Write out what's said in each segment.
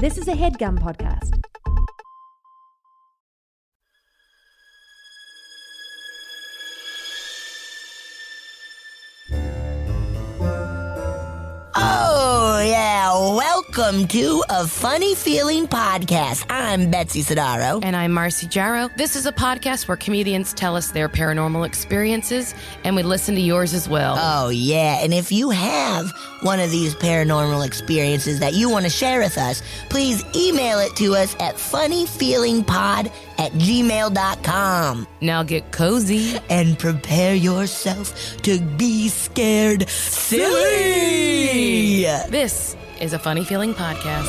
This is a HeadGum podcast. Oh, yeah. Welcome to A Funny Feeling Podcast. I'm Betsy Sidaro. And I'm Marcy Jarrow. This is a podcast where comedians tell us their paranormal experiences, and we listen to yours as well. Oh, yeah. And if you have one of these paranormal experiences that you want to share with us, please email it to us at funnyfeelingpod@gmail.com. Now get cozy. And prepare yourself to be scared silly. This is a Funny Feeling podcast.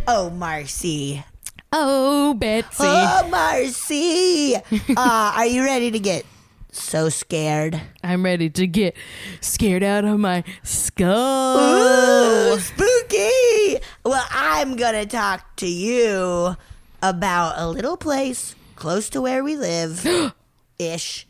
Oh, Marcy. Oh, Betsy. Oh, Marcy. Are you ready to get so scared? I'm ready to get scared out of my skull. Ooh, spooky. Well, I'm going to talk to you about a little place close to where we live. Ish.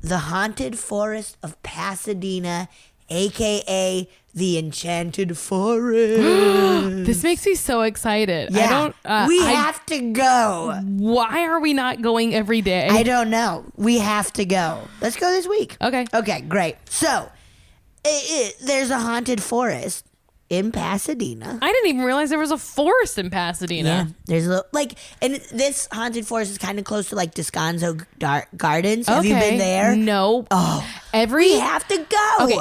The Haunted Forest of Pasadena, a.k.a. the Enchanted Forest. This makes me so excited. Yeah, we have to go. Why are we not going every day? I don't know. We have to go. Let's go this week. Okay. Okay, great. So, there's a haunted forest in Pasadena. I didn't even realize there was a forest in Pasadena. Yeah, there's a little, and this haunted forest is kind of close to Descanso Gardens. Have you been there? No. Oh, we have to go. Okay.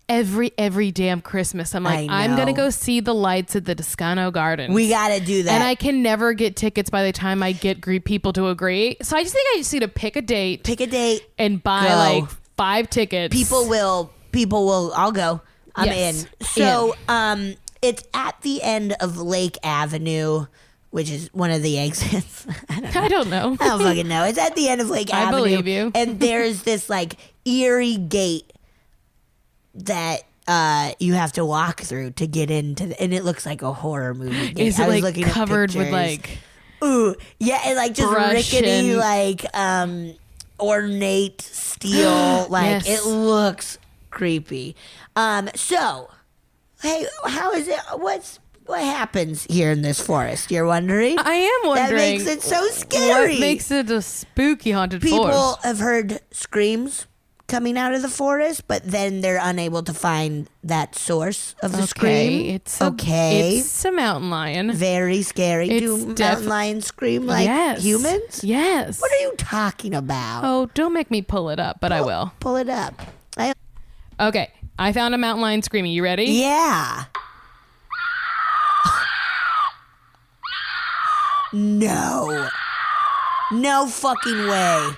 Every damn Christmas, I'm like, I'm gonna go see the lights at the Descanso Gardens. We gotta do that, and I can never get tickets by the time I get people to agree. So I just think I just need to pick a date, and buy 5 tickets. People will. I'll go. I'm in. So, it's at the end of Lake Avenue, which is one of the exits. I don't know. I don't fucking know. It's at the end of Lake Avenue. I believe you. And there's this eerie gate that you have to walk through to get into, and it looks like a horror movie gate. Is it covered with ooh, yeah, and just rickety, ornate steel. Yes. It looks creepy. So, hey, how is it? What happens here in this forest? You're wondering? I am wondering. That makes it so scary. What makes it a spooky haunted forest? People have heard screams coming out of the forest, but then they're unable to find that source of the scream. It's a mountain lion. Very scary. Do mountain lions scream like humans? Yes. What are you talking about? Oh, don't make me pull it up, but I will. Pull it up. Okay, I found a mountain lion screaming. You ready? Yeah. No. No fucking way.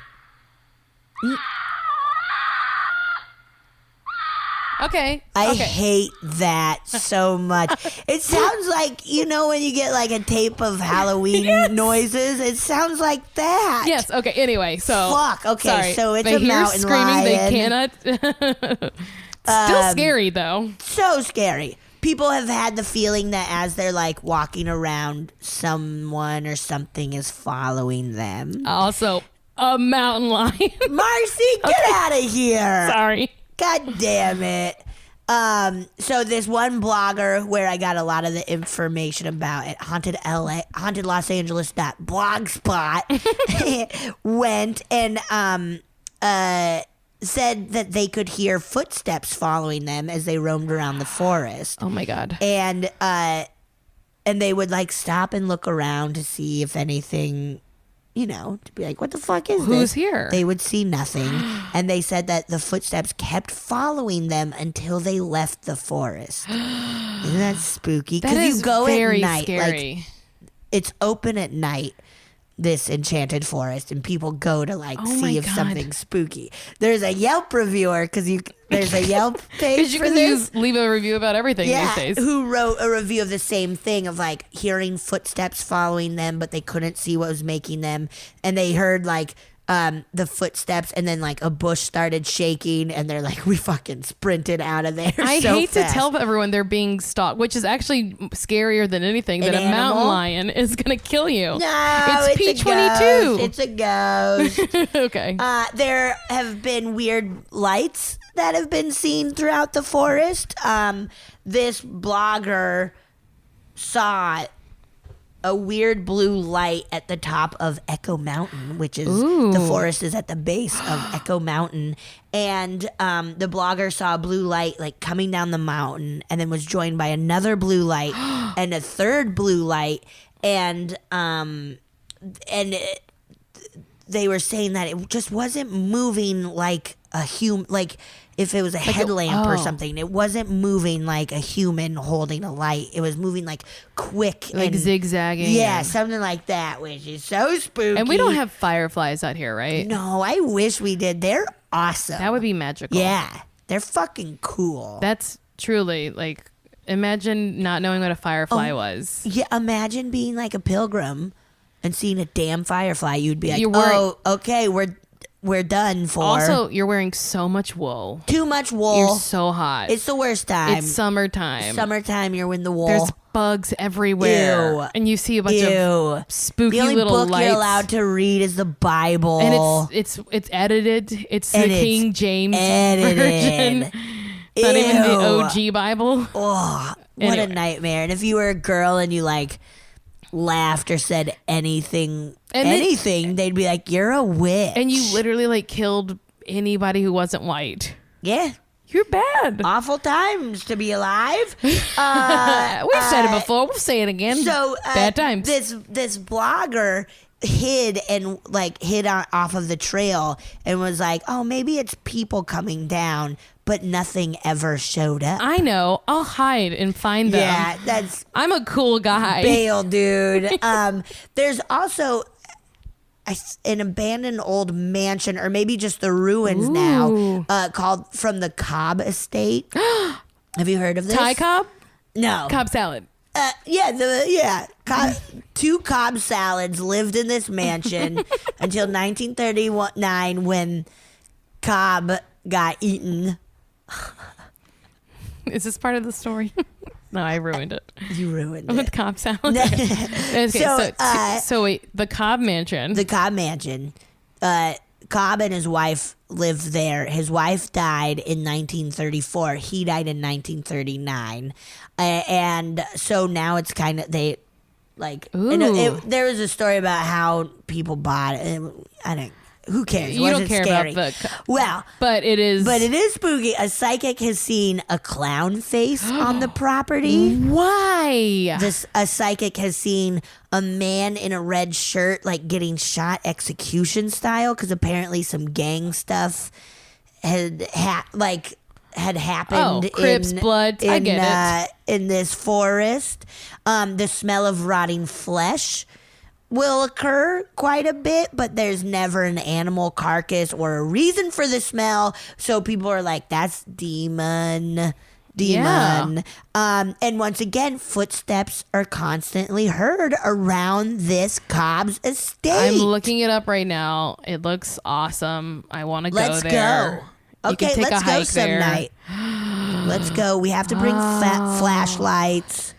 Okay. I hate that so much. It sounds like, when you get a tape of Halloween noises, it sounds like that. Yes. Okay. Anyway, so. Fuck. Okay. Sorry. So it's they a mountain screaming. lion. They cannot. Still scary though. So scary. People have had the feeling that as they're walking around, someone or something is following them. Also, a mountain lion. Marcy, get out of here. Sorry. God damn it. So this one blogger where I got a lot of the information about it, hauntedlosangeles.blogspot, went and said that they could hear footsteps following them as they roamed around the forest. Oh my God. And they would stop and look around to see if anything, to be what the fuck is this? Who's here? They would see nothing. And they said that the footsteps kept following them until they left the forest. Isn't that spooky? That is you go very at night. Scary. It's open at night, this Enchanted Forest, and people go to see if something's spooky. There's a Yelp reviewer there's a Yelp page you for can this. leave a review about everything these days. Who wrote a review of the same thing of hearing footsteps following them, but they couldn't see what was making them, and they heard the footsteps, and then like a bush started shaking, and they're like, we fucking sprinted out of there. I so hate fast. to tell everyone they're being stalked, which is actually scarier than anything. That a mountain lion is gonna kill you. No, it's P22. It's a ghost. Okay. There have been weird lights that have been seen throughout the forest. This blogger saw a weird blue light at the top of Echo Mountain, which is the forest is at the base of Echo Mountain. And the blogger saw a blue light like coming down the mountain, and then was joined by another blue light and a third blue light. And they were saying that it just wasn't moving like a human, like if it was a headlamp or something. It wasn't moving like a human holding a light. It was moving like quick, like and zigzagging. Yeah, something like that, which is so spooky. And we don't have fireflies out here, right? No, I wish we did. They're awesome. That would be magical. Yeah, they're fucking cool. That's truly like, imagine not knowing what a firefly was. Yeah, imagine being like a pilgrim and seeing a damn firefly. You'd be like, okay, we're done for. Also, you're wearing so much wool. Too much wool. You're so hot. It's the worst time. It's summertime. Summertime, you're in the wool. There's bugs everywhere. Ew. And you see a bunch of spooky the only little book lights. you're allowed to read is the Bible. And it's edited. It's the King James version. It's not even the OG Bible. Oh, what a nightmare. And if you were a girl and you like laughed or said anything, they'd be like, you're a witch. And you literally like killed anybody who wasn't white. Yeah. You're bad. Awful times to be alive. We've said it before. We'll say it again. So bad times. This blogger hid off of the trail and was like, oh, maybe it's people coming down, but nothing ever showed up. I know. I'll hide and find them. Yeah, I'm a cool guy. Bail, dude. There's also an abandoned old mansion, or maybe just the ruins now, called From the Cobb Estate. Have you heard of this? Thai Cobb? No. Cobb salad. Two Cobb salads lived in this mansion until 1939 when Cobb got eaten. Is this part of the story? No, I ruined it. You ruined it. With Cobb salad. Okay, so wait, the Cobb mansion. The Cobb mansion. Cobb and his wife lived there. His wife died in 1934. He died in 1939. And so now it's kind of, there was a story about how people bought it. I don't, who cares? You don't care scary. about the... Well, but it is spooky. A psychic has seen a clown face on the property. Why? A psychic has seen a man in a red shirt like getting shot execution style, because apparently some gang stuff had happened. Crips, Bloods. I get it. In this forest, the smell of rotting flesh will occur quite a bit, but there's never an animal carcass or a reason for the smell. So people are like, that's demon. Yeah. And once again, footsteps are constantly heard around this Cobb's estate. I'm looking it up right now. It looks awesome. I want to go there. Let's go. Okay, let's go some night. Let's go. We have to bring flashlights.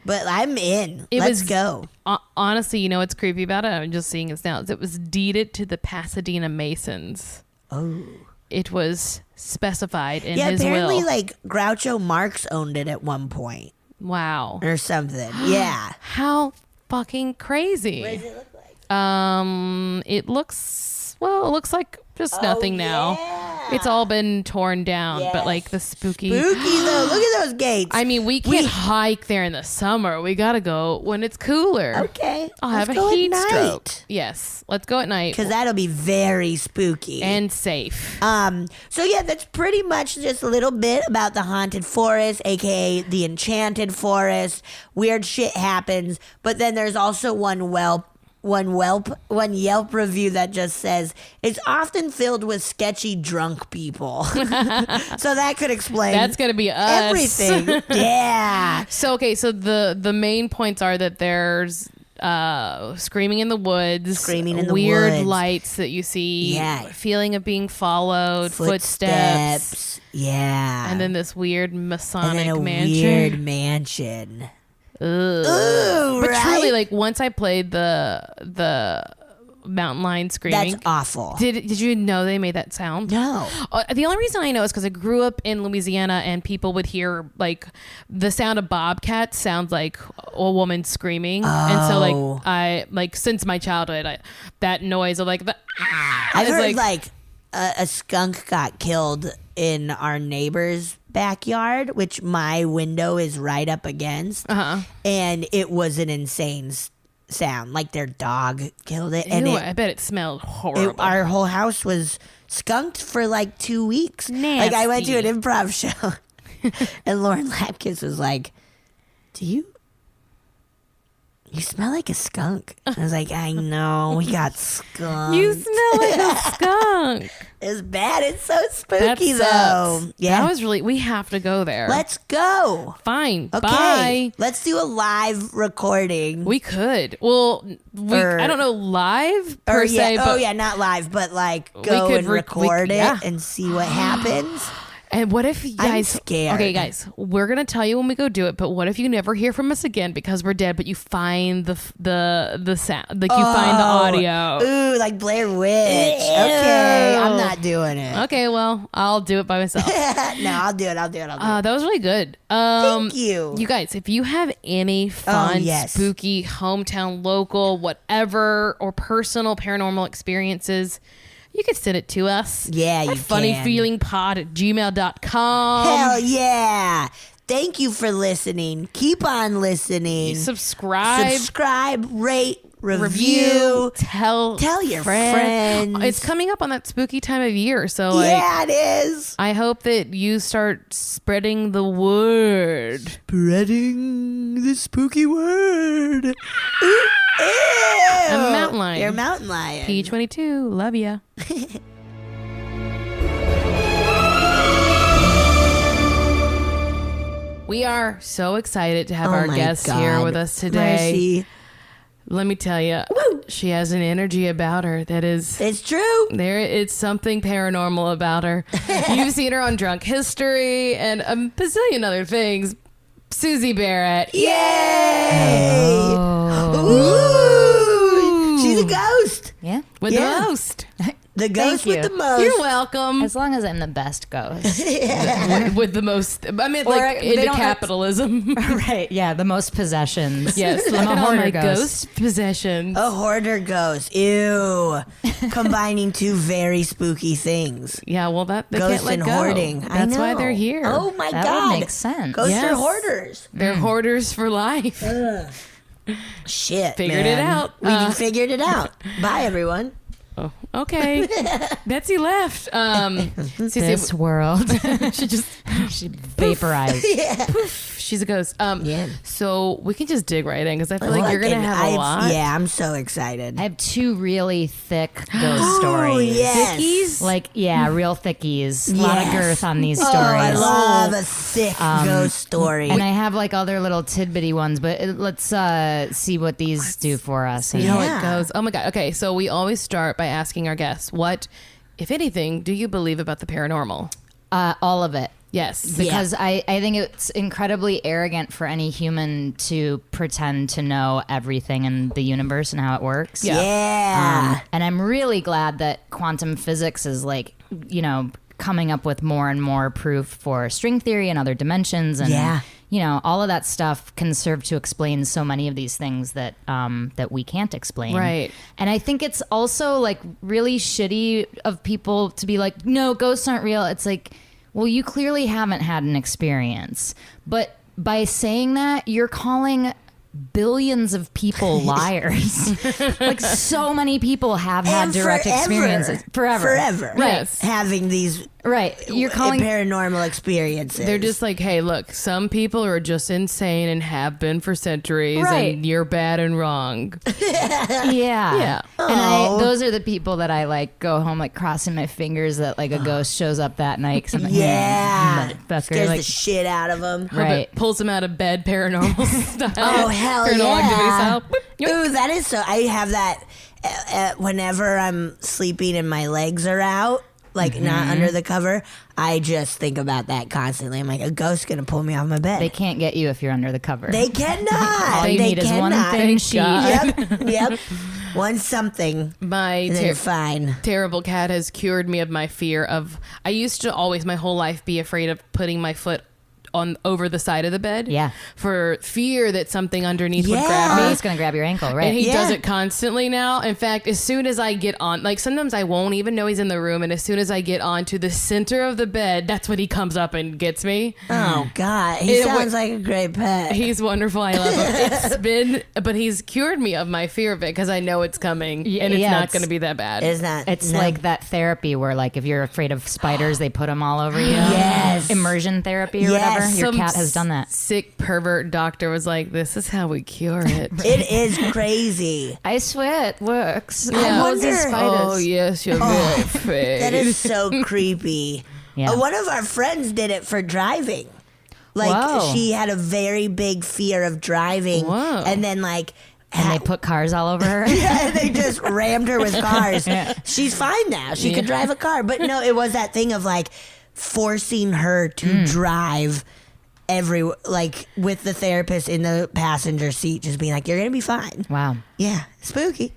But I'm in. Let's go. Honestly, you know what's creepy about it? I'm just seeing this now. It was deeded to the Pasadena Masons. Oh. It was specified in his will. Yeah, apparently like Groucho Marx owned it at one point. Wow. Or something. Yeah. How fucking crazy. What does it look like? It looks like just nothing now. Yeah. It's all been torn down, but like the spooky though. Look at those gates. I mean, we can't hike there in the summer. We gotta go when it's cooler. Okay. I'll have a heat stroke. Yes, let's go at night because that'll be very spooky and safe. So yeah, that's pretty much just a little bit about the haunted forest, aka the Enchanted Forest. Weird shit happens, but then there's also one Yelp review that just says it's often filled with sketchy drunk people. So that could explain. That's gonna be us. Everything. Yeah. So the main points are that there's screaming in the woods, weird lights that you see, feeling of being followed, footsteps. Yeah. And then this weird Masonic mansion. Weird mansion. Ooh, but truly, like, once I played the mountain lion screaming, that's awful. Did you know they made that sound? No. The only reason I know is because I grew up in Louisiana and people would hear like the sound of bobcats sounds like a woman screaming, and so like I since my childhood that noise of like the I've heard like a skunk got killed in our neighbor's backyard, which my window is right up against, and it was an insane sound, like their dog killed it. And I bet it smelled horrible. Our whole house was skunked for like 2 weeks. Nasty. Like I went to an improv show and Lauren Lapkus was like, you smell like a skunk. I was like, I know, we got skunked. You smell like a skunk. It's bad. It's so spooky though. Yeah, that was really. We have to go there. Let's go. Fine. Okay. Bye. Let's do a live recording. We could. Well, I don't know live per se. But not live, but like go and record it and see what happens. And what if you guys? I'm scared. Okay, guys, we're gonna tell you when we go do it. But what if you never hear from us again because we're dead? But you find the sound, like you find the audio. Ooh, like Blair Witch. Okay, I'm not doing it. Okay, well, I'll do it by myself. No, I'll do it. That was really good. Thank you. You guys, if you have any fun, spooky, hometown, local, whatever, or personal paranormal experiences, you can send it to us. Yeah, you can. funnyfeelingpod@gmail.com. Hell yeah. Thank you for listening. Keep on listening. Subscribe, rate, review. Tell your friends. It's coming up on that spooky time of year, so like, yeah, it is. I hope that you start spreading the word. Spreading the spooky word. Ew. I'm a mountain lion. You're a mountain lion. P22. Love ya. We are so excited to have our guest here with us today. Mercy. Let me tell you, she has an energy about her that is... It's true. It's something paranormal about her. You've seen her on Drunk History and a bazillion other things. Suzi Barrett. Yay! Oh. Ooh. She's a ghost. Yeah. With the most. The ghost with the most. You're welcome. As long as I'm the best ghost. with the most. I mean, like, into capitalism. Right. Yeah. The most possessions. Yes. I'm a hoarder ghost. Possessions. A hoarder ghost. Ew. Combining two very spooky things. Yeah. Well, they ghosts can't let and go. hoarding. That's why they're here. Oh my God. That would make sense. Ghosts are hoarders. They're hoarders for life. Shit. Figured it out. We figured it out. Bye, everyone. Oh, okay. Betsy left. This world. she vaporized. Poof. She's a ghost. Yeah. So we can just dig right in because I feel like you're gonna have a lot. Yeah, I'm so excited. I have two really thick ghost stories. Yes. Thickies? Like, real thickies. A lot of girth on these stories. I love a thick ghost story. And I have like other little tidbitty ones, but let's see what these do for us. See how it goes. Oh my God. Okay, so we always start by asking our guests, what, if anything, do you believe about the paranormal? All of it. Yes. Because I think it's incredibly arrogant for any human to pretend to know everything in the universe and how it works. Yeah. And I'm really glad that quantum physics is like, coming up with more and more proof for string theory and other dimensions. And, all of that stuff can serve to explain so many of these things that we can't explain. Right. And I think it's also like really shitty of people to be like, no, ghosts aren't real. It's like, well, you clearly haven't had an experience. But by saying that, you're calling billions of people liars. Like, so many people have had direct experiences. Forever. Right. Yes. Having these Right. You're calling paranormal experiences. They're just like, hey, look, some people are just insane and have been for centuries, Right. and you're bad and wrong. Yeah. Yeah. And those are the people that I like go home like crossing my fingers that like a ghost shows up that night. 'Cause I'm like, motherfucker. Scares Like, the shit out of them. right. Pulls them out of bed paranormal style. Oh, hell Paranormal activity yeah. style. Ooh, that is so. I have that whenever I'm sleeping and my legs are out, like not under the cover. I just think about that constantly. I'm like, a ghost's gonna pull me off my bed. They can't get you if you're under the cover. They cannot. All you they need is one cannot. thin sheet. Yep. One something. My And they're fine. terrible cat has cured me of my fear of. I used to always, my whole life, be afraid of putting my foot on over the side of the bed. Yeah. For fear that something underneath would Yeah. grab me. He's gonna grab your ankle, right? And he Yeah. does it constantly now. In fact, as soon as I get on, like sometimes I won't even know he's in the room. And as soon as I get onto the center of the bed, that's when he comes up and gets me. Oh God, he sounds like a great pet. He's wonderful. I love him. But he's cured me of my fear of it because I know it's coming and it's not going to be that bad. It's not. It's no. like that therapy where, like, if you're afraid of spiders, they put them all over you. Yes. Immersion therapy or Yes. whatever. Your Some cat has done that. Sick pervert doctor was like, "This is how we cure it." It is crazy. I swear it works. I Loads of wonder- spiders. Oh yes, you're very fake. That is so creepy. Yeah. One of our friends did it for driving. Like Whoa. she had a very big fear of driving, Whoa. and then like. And they put cars all over her. Yeah, they just rammed her with cars. She's fine now. She could drive a car. But no, it was that thing of like forcing her to drive like with the therapist in the passenger seat, just being like, you're going to be fine. Wow. Yeah. Spooky.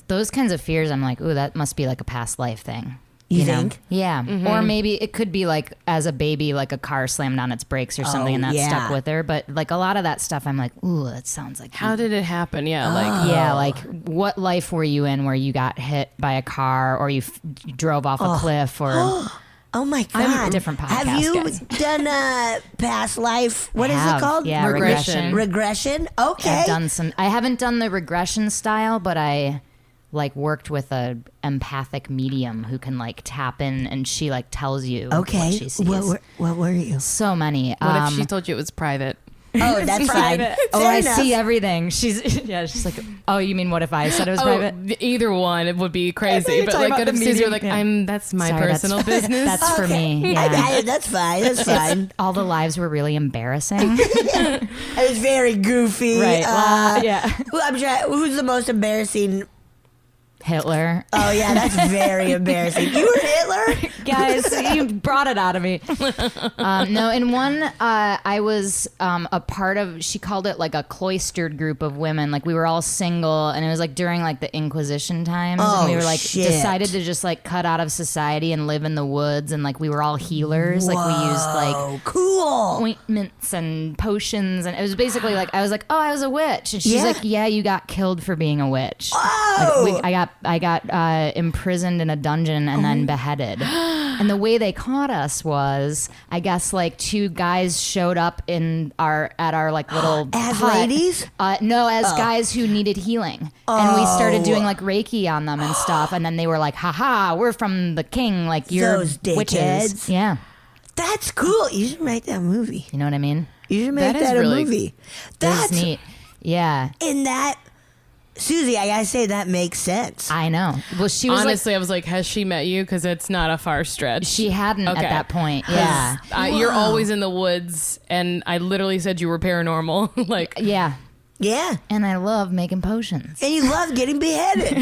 Those kinds of fears, I'm like, ooh, that must be like a past life thing. You know? think? Yeah. Or maybe it could be like as a baby, like a car slammed on its brakes or something and that yeah. stuck with her. But like a lot of that stuff, I'm like, ooh, that sounds like How did it happen? Yeah, like yeah, like what life were you in where you got hit by a car or you drove off a cliff or Oh my God. I'm a different podcast, Have you guys. done a past life? What is have, it called? yeah, regression. Regression? Okay. I've done some. I haven't done the regression style, but I like worked with a empathic medium who can like tap in and she like tells you what Okay. she sees. What were you? So many. what if she told you it was private? Oh, that's fine. Oh, Fair I enough. see everything. She's like, oh, you mean what if I said it was private? Either one, it would be you crazy. were But talking like, about what if the Susie were medium. like, Yeah. that's my Sorry, personal business. That's for me. Yeah. I got it. That's fine. That's fine. All the lives were really embarrassing. It was very goofy. Right. Well, yeah. Who's the most embarrassing? Hitler. Oh yeah, that's very embarrassing. You were Hitler? Guys, you brought it out of me. No, in one, I was a part of, she called it like a cloistered group of women. Like we were all single and it was like during like the Inquisition times. And we were like shit. decided to just like cut out of society and live in the woods. And like we were all healers. Like we used like Oh, cool. ointments and potions. And it was basically like, I was like, oh, I was a witch. And she's Yeah. like, yeah, you got killed for being a witch. Oh. Like, I got imprisoned in a dungeon and then beheaded. And the way they caught us was, I guess, like two guys showed up at our like little As hut. ladies? No, as guys who needed healing. And we started doing like Reiki on them and stuff. And then they were like, haha, we're from the king. Like you're Those witches. dickheads. Yeah. That's cool. You should make that movie. You know what I mean? You should make That is that a really- movie. That's That's neat. Yeah. in that. Susie, I gotta say that makes sense. I know. Well, she was Honestly, I was like, has she met you? Because it's not a far stretch. like, she hadn't Okay. at that point. Yeah. You're always in the woods, and I literally said you were paranormal. Like, Yeah. Yeah. And I love making potions. And you love getting beheaded.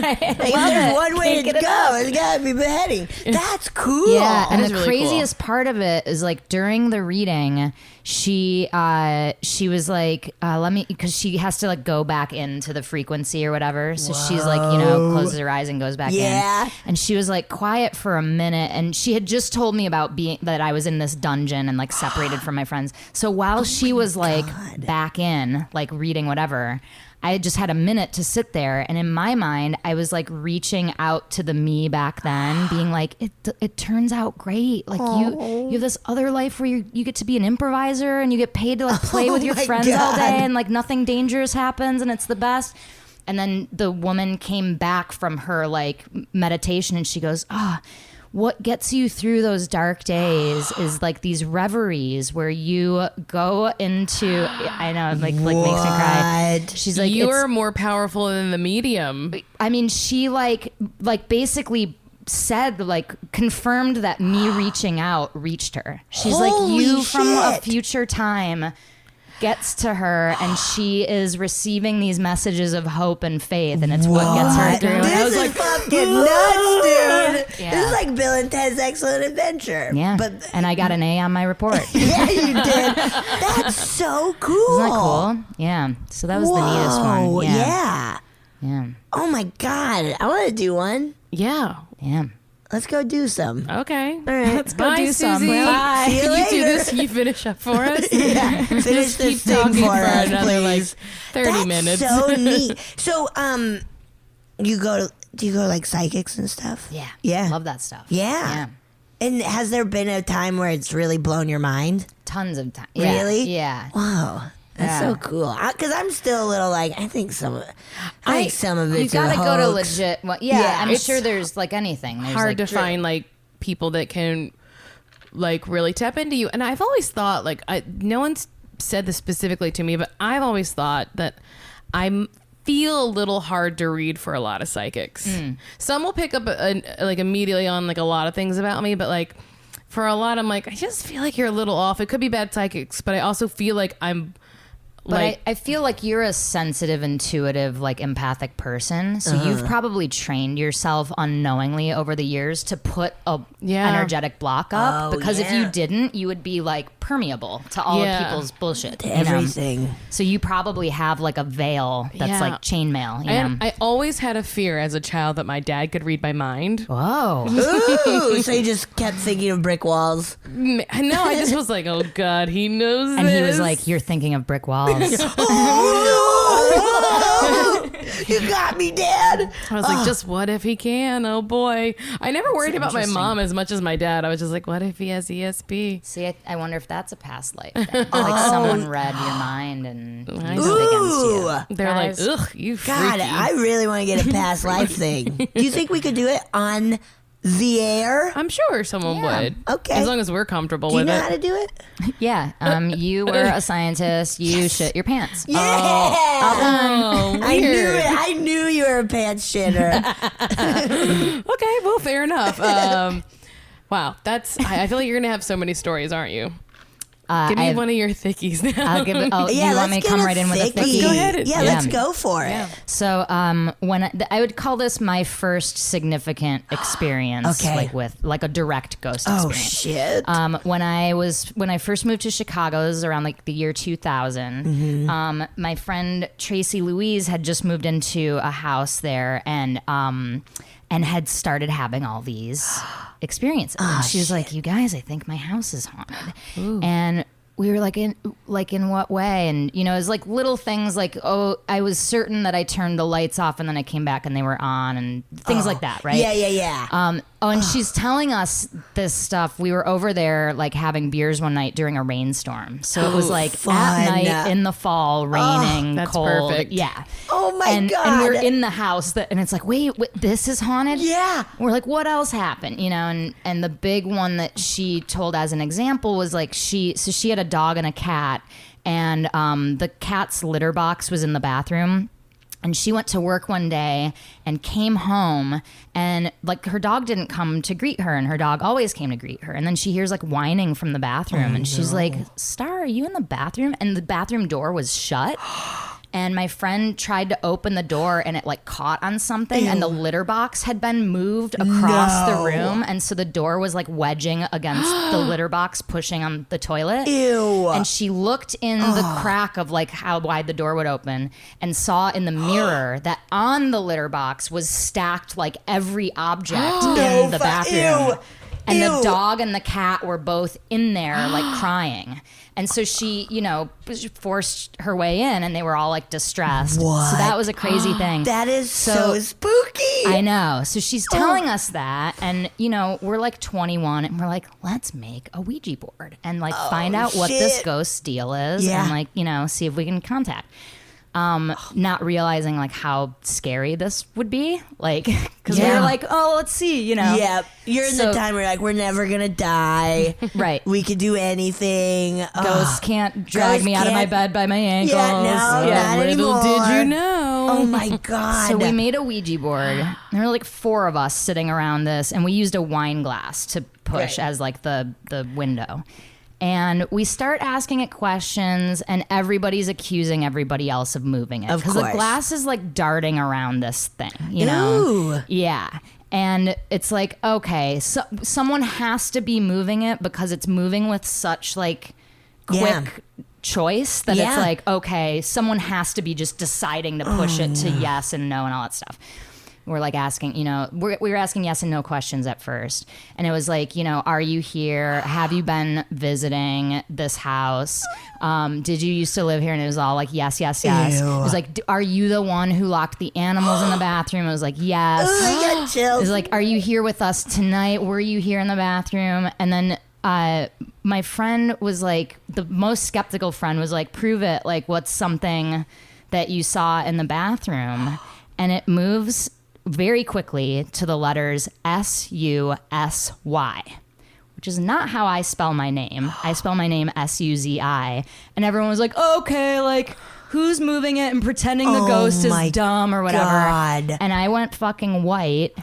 Like, if there's one way Can't to get go, enough. it's gotta be beheading. That's cool. Yeah, and That is the really craziest part of it is like during the reading, she was like, let me, because she has to like go back into the frequency or whatever. So she's like, closes her eyes and goes back Yeah. in. And she was like quiet for a minute, and she had just told me about being that I was in this dungeon and like separated from my friends. So while she was like back in, like reading whatever, I just had a minute to sit there, and in my mind, I was like reaching out to the me back then, being like, "It turns out great. Like you have this other life where you get to be an improviser and you get paid to like play with your my friends all God. day, and like nothing dangerous happens, and it's the best." And then the woman came back from her like meditation, and she goes, what gets you through those dark days is like these reveries where you go into, I know, like makes me cry. She's like, you're more powerful than the medium. I mean, she like basically said, like, confirmed that me reaching out reached her. She's Holy like, you from a shit. future time gets to her, and she is receiving these messages of hope and faith, and it's what gets her through. And I This was is like, fucking nuts, dude. Yeah. This is like Bill and Ted's Excellent Adventure. yeah, But and I got an A on my report. yeah, you did. That's so cool. Isn't that cool? Yeah. So that was the neatest Whoa, one. Yeah. Yeah. Oh my God. I want to do one. Yeah. Yeah. Let's go do some. Okay. All right. Let's go Bye, do some. Susie. Bye. See you You do later. this. You finish up for us. Yeah. Finish Just keep this thing talking for us, another please. like 30 That's minutes. so neat. So, do you go to like psychics and stuff? Yeah. Yeah. Love that stuff. Yeah. Yeah. And has there been a time where it's really blown your mind? Tons of time. Yeah. Really? Yeah. Wow. That's Yeah. so cool. Because I'm still a little like, I think some of You it's gotta a go to hoax. legit. Well, yeah, Yeah. I'm It's sure there's like anything. There's Hard like, to find like people that can like really tap into you. And I've always thought like no one's said this specifically to me, but I've always thought that I feel a little hard to read for a lot of psychics. Some will pick up like immediately on like a lot of things about me, but like for a lot, I'm like, I just feel like you're a little off. It could be bad psychics, but I also feel like I'm But like, I feel like you're a sensitive, intuitive, like empathic person. So you've probably trained yourself unknowingly over the years to put a Yeah. energetic block up. Oh, because if yeah. you didn't, you would be like permeable to all Yeah. of people's bullshit. you know? Everything. So you probably have like a veil that's Yeah. like chainmail. You and know? I always had a fear as a child that my dad could read my mind. Whoa. Ooh, so you just kept thinking of brick walls. No, I just was like, oh God, he knows And this. he was like, "You're thinking of brick walls." Oh, no! You got me, Dad. I was like, just what if he can? Oh boy. I never worried about my mom as much as my dad. I was just like, what if he has ESP? See, I wonder if that's a past life thing. Like someone read your mind and used it against Ooh. you. They're Guys, like, ugh, you God, freaky. I really want to get a past life thing. Do you think we could do it on the air? I'm sure someone Yeah. would. Okay. As long as we're comfortable Do you with know it. how to do it? Yeah, you were a scientist. You shit your pants. Yeah. Oh, I knew weird. it. I knew you were a pants shitter. Okay, well, fair enough. Wow, I feel like you're going to have so many stories, aren't you? Give me one of your thickies now. I'll give it. Oh, Yeah, you let's want me to get come a right in with a thickie. thickie? Go ahead. Yeah, let's go for it. So, when I would call this my first significant experience, Okay. like with like a direct ghost Oh experience. shit. When I first moved to Chicago, it was around like the year 2000. Mm-hmm. My friend Tracy Louise had just moved into a house there, and had started having all these experiences. And she was like, "You guys, I think my house is haunted." And we were like, in what way? And it was like little things like, oh, I was certain that I turned the lights off and then I came back and they were on, and things like that, right? Yeah. And she's telling us this stuff. We were over there like having beers one night during a rainstorm. So it was like fun. at night in the fall, raining, that's cold. perfect. Yeah. Oh my and, God. And we're in the house and it's like, wait, this is haunted? Yeah. We're like, what else happened? And the big one that she told as an example was like she had a dog and a cat, and the cat's litter box was in the bathroom. And she went to work one day and came home, and like her dog didn't come to greet her, and her dog always came to greet her. And then she hears like whining from the bathroom, and she's like, "Star, are you in the bathroom?" And the bathroom door was shut. And my friend tried to open the door and it like caught on something, and the litter box had been moved across the room. And so the door was like wedging against the litter box, pushing on the toilet. Ew. And she looked in the crack of like how wide the door would open and saw in the mirror that on the litter box was stacked like every object in the bathroom. Ew. And Ew. the dog and the cat were both in there like crying. And so she, forced her way in, and they were all like distressed. What? So that was a crazy thing. That is so spooky. I know. So she's telling us that, and we're like 21, and we're like, let's make a Ouija board and like find out what this shit. ghost deal is, Yeah. and like see if we can contact. not realizing like how scary this would be, like because we were like, oh, let's see, you know. Yeah, you're in the time where you're like, we're never gonna die. Right. We could do anything. Ghosts can't drag me out of my bed by my ankles. Yeah, no, not Little anymore. did you know. Oh my God. So we made a Ouija board. There were like 4 of us sitting around this, and we used a wine glass to push as like the window. And we start asking it questions, and everybody's accusing everybody else of moving it. Of Because the course. glass is like darting around this thing, you know? Ooh. Yeah. And it's like, okay, so someone has to be moving it because it's moving with such like quick choice that it's like, okay, someone has to be just deciding to push it to yes and no and all that stuff. We're like asking, you know, we were asking yes and no questions at first. And it was like, you know, are you here? Have you been visiting this house? Did you used to live here? And it was all like, yes, yes, yes. Ew. It was like, are you the one who locked the animals in the bathroom? It was like, yes. I got It chills. was like, are you here with us tonight? Were you here in the bathroom? And then my friend was like, the most skeptical friend was like, prove it. Like, what's something that you saw in the bathroom? And it moves very quickly to the letters S-U-S-Y, which is not how I spell my name. I spell my name S-U-Z-I. And everyone was like, okay, like, who's moving it and pretending the ghost my is dumb or whatever. God. And I went fucking white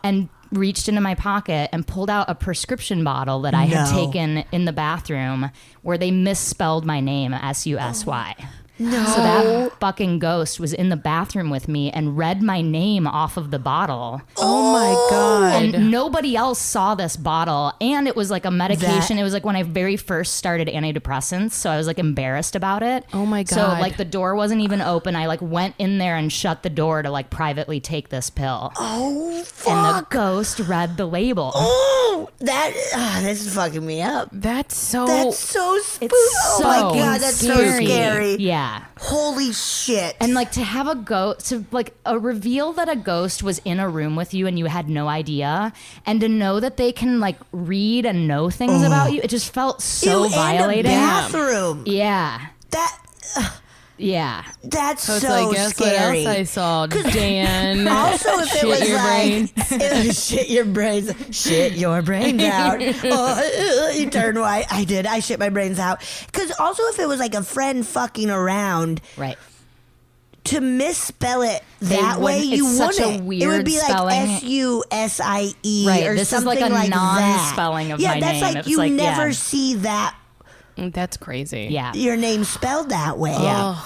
and reached into my pocket and pulled out a prescription bottle that I had taken in the bathroom where they misspelled my name, S-U-S-Y. No. So that fucking ghost was in the bathroom with me and read my name off of the bottle. Oh my God. And nobody else saw this bottle. And it was like a medication. It was like when I very first started antidepressants. So I was like embarrassed about it. Oh my So God. like the door wasn't even open. I like went in there and shut the door to like privately take this pill. Oh, And fuck. the ghost read the label. Oh, this is fucking me up. That's so spooky. It's Oh my so God, that's so scary. scary. Yeah. Holy shit. And like to have a ghost, to like a reveal that a ghost was in a room with you and you had no idea, and to know that they can like read and know things about you, it just felt so you violating. In a bathroom. Yeah. That's So it's so like, guess scary. what else I saw, Dan? Also, if Shit it was your like shit your brains out. Oh, you turn white. I did. I shit my brains out. Because also, if it was like a friend fucking around, Right. to misspell it that way, wouldn't- you it's wouldn't. such a It would weird be like spelling. SUSIE Right, or this is something like a that. non-spelling of yeah, my that's name. like It's you like, never yeah. see that That's crazy. Yeah. your name spelled that way. Yeah.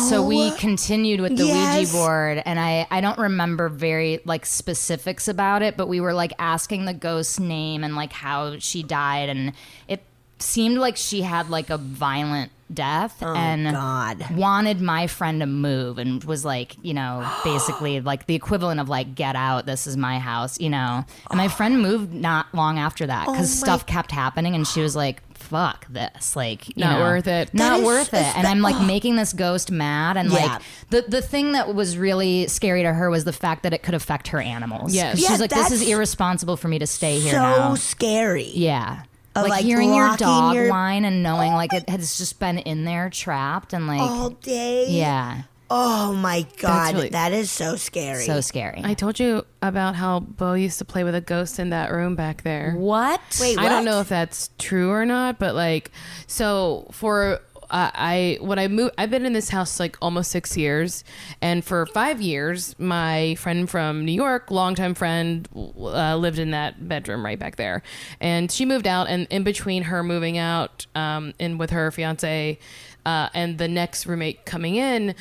So we Oh, continued with the yes. Ouija board, and I don't remember very like specifics about it, but we were like asking the ghost's name and like how she died, and it seemed like she had like a violent death and God. wanted my friend to move and was like, you know, basically like the equivalent of like, get out, this is my house, you know. And my friend moved not long after that because stuff kept happening, and she was like, fuck this, like, you Not know, worth it. not That is- worth it. And I'm like making this ghost mad, and Yeah. like the thing that was really scary to her was the fact that it could affect her animals. Yes. 'Cause Yeah, she's like, this is that's irresponsible for me to stay here So now. scary. Yeah. Of, Like like, hearing your locking dog your- whine and knowing like it has just been in there trapped and like All day. yeah, Oh my God. really- That is so scary. so scary. I told you about how Bo used to play with a ghost in that room back there. What? Wait, I what? don't know if that's true or not, but like, so for when I moved, I've been in this house like almost 6 years, and for 5 years, my friend from New York, longtime friend, lived in that bedroom right back there, and she moved out, and in between her moving out, and with her fiance, and the next roommate coming in,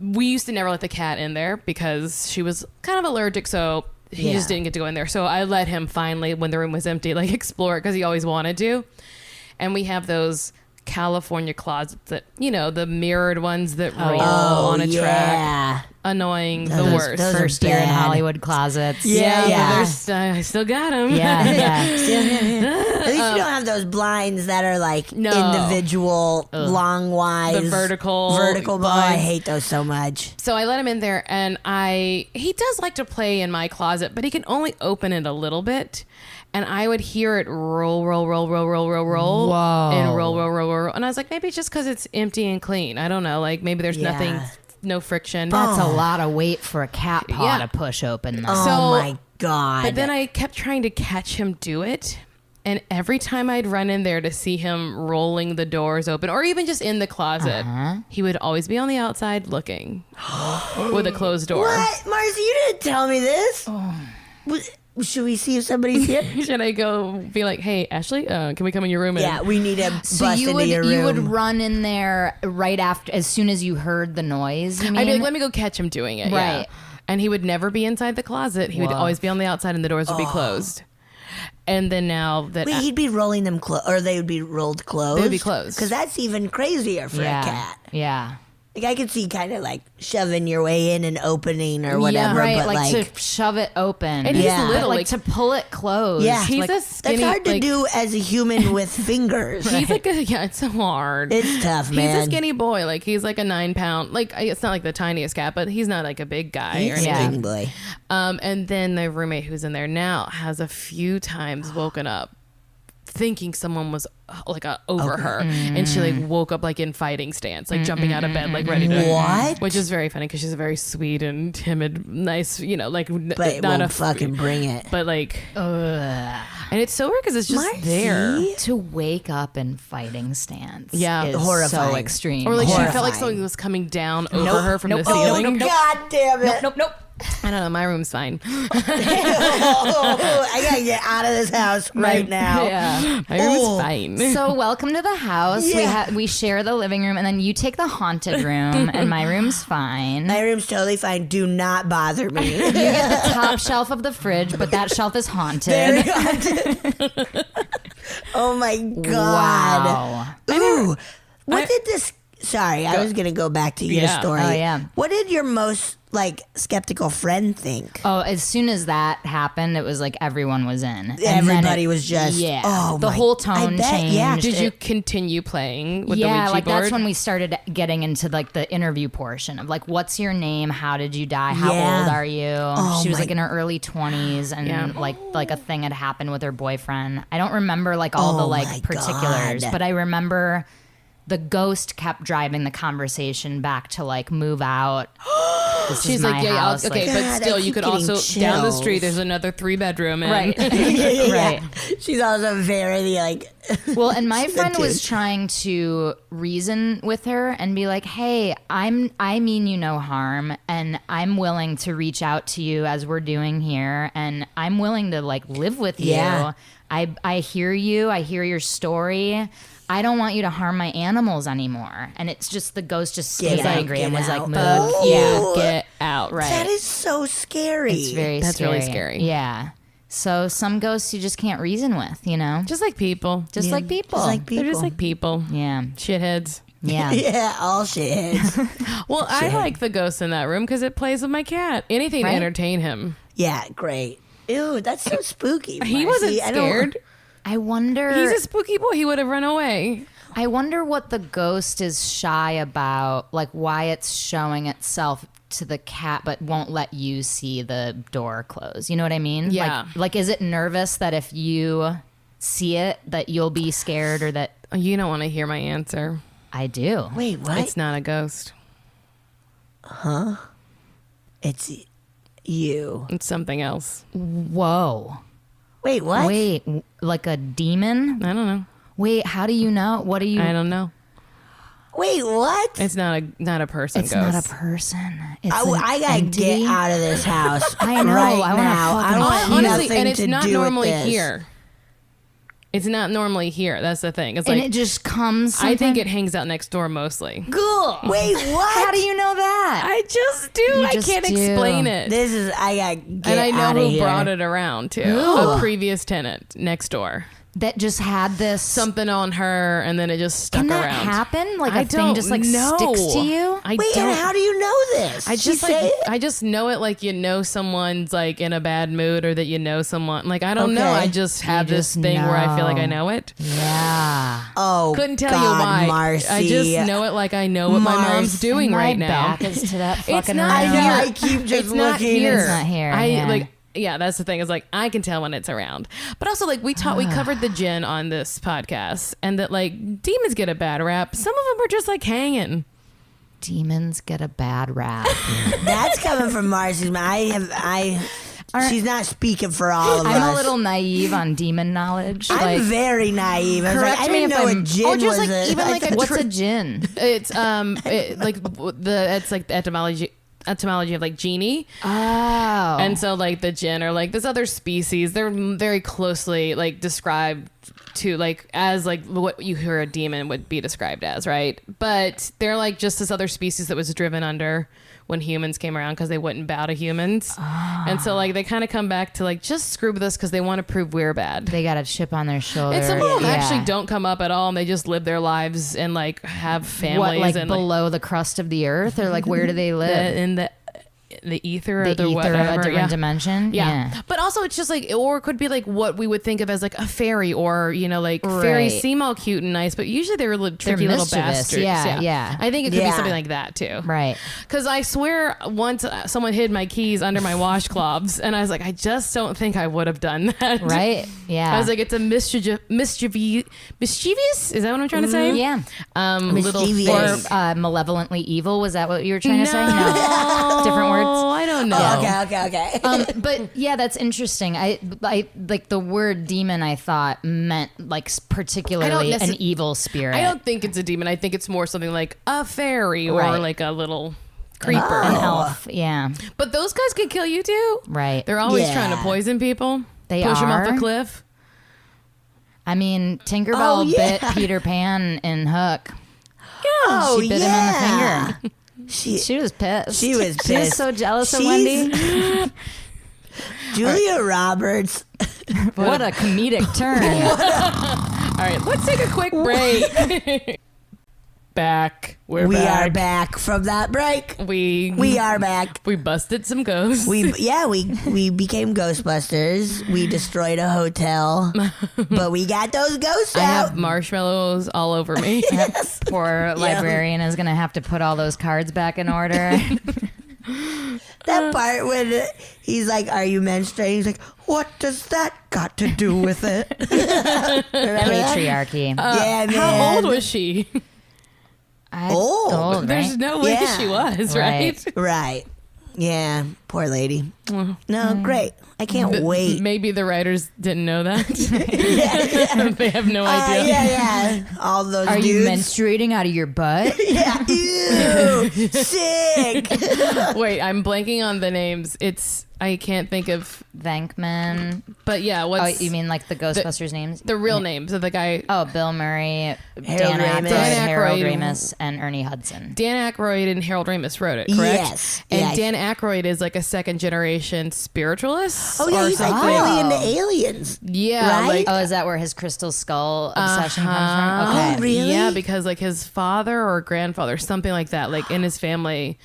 we used to never let the cat in there because she was kind of allergic, so he just didn't get to go in there. So I let him finally, when the room was empty, like explore it because he always wanted to. And we have those California closets that, you know, the mirrored ones that roll on a track. Yeah. Annoying, the Those- worst. those are First year in bad. Hollywood closets. Yeah. But I still got them. Yeah, yeah. At least you don't have those blinds that are like No. individual, long wise. The vertical Oh, I blinds. hate those so much. So I let him in there, and he does like to play in my closet, but he can only open it a little bit. And I would hear it roll, Whoa. and roll. And I was like, maybe it's just because it's empty and clean. I don't know. Like maybe there's nothing, no friction. That's a lot of weight for a cat paw to push open. Though. Oh my God. But then I kept trying to catch him do it. And every time I'd run in there to see him rolling the doors open or even just in the closet, he would always be on the outside looking with a closed door. What? Marcy, you didn't tell me this. Should we see if somebody's here? Should I go be like, hey, Ashley, can we come in your room? Yeah, we need to bust So you into your room. you would run in there right after, as soon as you heard the noise. You mean? I'd be like, let me go catch him doing it. Yeah. Right. And he would never be inside the closet. He would always be on the outside and the doors would be closed. And then now that... Wait, he'd be rolling them or they would be rolled closed? They would be closed. Because that's even crazier for a cat. Yeah. Like I could see kind of like shoving your way in and opening or whatever. Right, but like to shove it open. And he's little, Like to pull it closed. Yeah. He's like, a skinny... that's hard to like, do as a human with fingers. He's like it's so hard. It's tough, man. He's a skinny boy. Like he's like a 9-pound. Like it's not like the tiniest cat, but he's not like a big guy or He's a anything. big boy. And then the roommate who's in there now has a few times woken up thinking someone was like over her, and she like woke up like in fighting stance, like jumping out of bed, like ready to What? which is very funny because she's a very sweet and timid, nice, like But it not won't a fucking bring it. but like, and it's so weird because it's just Marcy? there. to wake up in fighting stance. Yeah. is Horrifying. so extreme. Or like she felt like Horrifying. something was coming down over her from the Nope. Oh, ceiling. God damn it. Nope. I don't know. My room's fine. I gotta get out of this house right now. Yeah. My room's fine. So welcome to the house. Yeah. We share the living room, and then you take the haunted room, and my room's fine. My room's totally fine. Do not bother me. You get the top shelf of the fridge, but that shelf is haunted. Very haunted. Oh my God. Wow. Ooh. What did this... Sorry, I was going to go back to your Yeah. story. Oh, yeah. What did your most, skeptical friend think? Oh, as soon as that happened, it was like everyone was in. And Everybody then was just... yeah. Oh, the my- whole I tone bet, changed. yeah. Did you continue playing with the Yeah, Ouija like board? that's when we started getting into like the interview portion of like, what's your name? How did you die? How Yeah. old are you? Oh, she was my- like in her early 20s, and Yeah. like a thing had happened with her boyfriend. I don't remember like all the Oh, like my particulars, God. but I remember the ghost kept driving the conversation back to like move out. This She's is like, my yeah, house. okay, God, but I still, you keep could getting also down the chills. street. There's another 3-bedroom, and Right. Yeah. Right. She's also very, Well, and my She's a friend was dude. trying to reason with her and be like, "Hey, I mean you no harm, and I'm willing to reach out to you as we're doing here, and I'm willing to like live with you. Yeah. I hear you. I hear your story. I don't want you to harm my animals anymore." And it's just the ghost just stayed Get out, angry and get was like, out. "Move." Oh. Yeah, get out. right. That is so scary. It's very That's scary. really scary. Yeah. So some ghosts you just can't reason with, you know, Just like people. just like people. Just like They're just like people. Yeah. Shitheads. Yeah. Yeah, all shitheads. Well, I like the ghost in that room because it plays with my cat. Anything Right? to entertain him. Yeah, great. Ew, that's so spooky. He Marcy. wasn't I don't- scared. I wonder. He's a spooky boy. He would have run away. I wonder what the ghost is shy about, like why it's showing itself to the cat but won't let you see the door close. You know what I mean? Yeah. Like is it nervous that if you see it that you'll be scared, or that You don't want to hear my answer. I do? Wait, what? It's not a ghost. It's you. It's something else. Whoa. Wait, what? Wait, like a demon? I don't know. Wait, how do you know? What do you? I don't know. Wait, what? It's not a person It's ghost. not a person. It's I an gotta entity. get out of this house. I know, Right I wanna now. fucking I want pee. Honestly, nothing and it's to not do normally with this. here. It's not normally here. That's the thing. It's And like it just comes. I think sometime- it hangs out next door mostly. Cool. Wait, what? How do you know that? I just do. You I just can't do. explain it. This is. I gotta get And I out know of who here. brought it around too. Who? A previous tenant next door. That just had this. Something on her, and then it just stuck Can that around. happen? Like I a thing don't just like know. sticks to you? I Wait, don't. and how do you know this? I She just say like it? I just know it like you know someone's like in a bad mood, or that you know someone like I don't know. Okay. I just have You this just thing where I feel like I know. know it. Yeah. Oh, Couldn't tell God, you why. Marcy. I just know it like I know what my mom's Marcy. doing My right now. back is to that fucking It's not I room. know. here. I keep just It's not looking. here. It's not here, I yeah. like yeah, that's the thing. Is like I can tell when it's around. But also like we covered the djinn on this podcast, and that like demons get a bad rap. Some of them are just like hanging. Demons get a bad rap. That's coming from Marcy's. She's not speaking for all of us. I'm a little naive on demon knowledge. I'm very naive. I was like, I didn't know a djinn or just was like even like a what's a djinn? It's it's like the etymology of like genie. Oh. And so like the djinn are like this other species. They're very closely like described to like as like what you hear a demon would be described as, right? But they're like just this other species that was driven under when humans came around because they wouldn't bow to humans. And so like they kind of come back to like just screw with us because they want to prove we're bad. They got a chip on their shoulder. And some of them actually don't come up at all, and they just live their lives and like have families. What, like and below the crust of the earth, or like where do they live? in the ether, the or the ether, whatever, a different dimension. Yeah. But also it's just like, or it could be like what we would think of as like a fairy, or you know, like fairies seem all cute and nice, but usually they're tricky little bastards. Yeah. I think it could be something like that too. Right. Because I swear once someone hid my keys under my washcloths, and I was like, I just don't think I would have done that. Right. Yeah. I was like, it's a mischievous. Is that what I'm trying to say? Yeah. Mischievous. Or malevolently evil. Was that what you were trying to say? No. Different words. Oh, I don't know. Okay. But yeah, that's interesting. I like the word demon. I thought meant like particularly an evil spirit. I don't think it's a demon. I think it's more something like a fairy or like a little creeper, an elf. Yeah, but those guys can kill you too. Right. They're always trying to poison people. They push them off are. the cliff. I mean, Tinkerbell bit Peter Pan in Hook. Yeah. She bit him in the finger. She was pissed. She was pissed. She was so jealous of Wendy. Julia Roberts. What a comedic turn. All right, let's take a quick break. We're We back. are back from that break. We are back. We busted some ghosts. We became Ghostbusters. We destroyed a hotel, but we got those ghosts I out. have marshmallows all over me. Yes. Poor librarian is going to have to put all those cards back in order. That part when he's like, "Are you menstruating?" He's like, "What does that got to do with it?" Patriarchy. Yeah, man. How old was she? Old. There's Right? no way she was, right? Right. Yeah. Poor lady. No, great. I can't wait. Maybe the writers didn't know that. They have no idea. Yeah. All those Are dudes. you menstruating out of your butt? Yeah. Ew. Sick. Wait, I'm blanking on the names. I can't think of. Venkman. But yeah, Oh, you mean like the Ghostbusters names? the real names of the guy? Oh, Bill Murray, Harold Ramis. Harold Dan Aykroyd. Ramis, and Ernie Hudson. Dan Aykroyd and Harold Ramis wrote it, correct? Yes. And Yeah. Dan Aykroyd is like a second generation spiritualist. Oh yeah, or he's like something. really into aliens. Yeah, Right? like Oh, is that where his crystal skull obsession comes from? Uh-huh. Okay. Oh, really? Yeah, because like his father or grandfather, something like that, like in his family,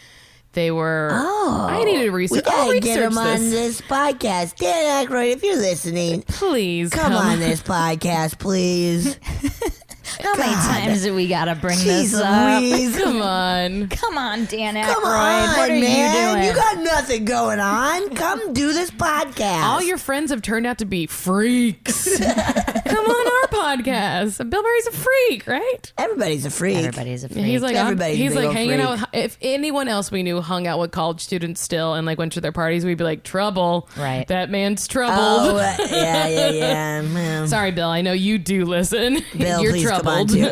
they were. Oh. I need to research. We I'll gotta get research him on this. this podcast. Dan Aykroyd, if you're listening, Please come on this podcast, please. How many times do we gotta bring this Jeez up? Louise. Come on. Come on, Dan Aykroyd. Come on, what are man. you You doing? got nothing going on. Come do this podcast. All your friends have turned out to be freaks. Come on our podcast. Bill Murray's a freak, right? Everybody's a freak. Everybody's a freak. He's like Everybody's a he's big like old hanging freak. out with, if anyone else we knew hung out with college students still and like went to their parties, we'd be like, trouble. Right. That man's troubled. Oh, yeah. Man. Sorry, Bill. I know you do listen. Bill, You're please troubled. come on too.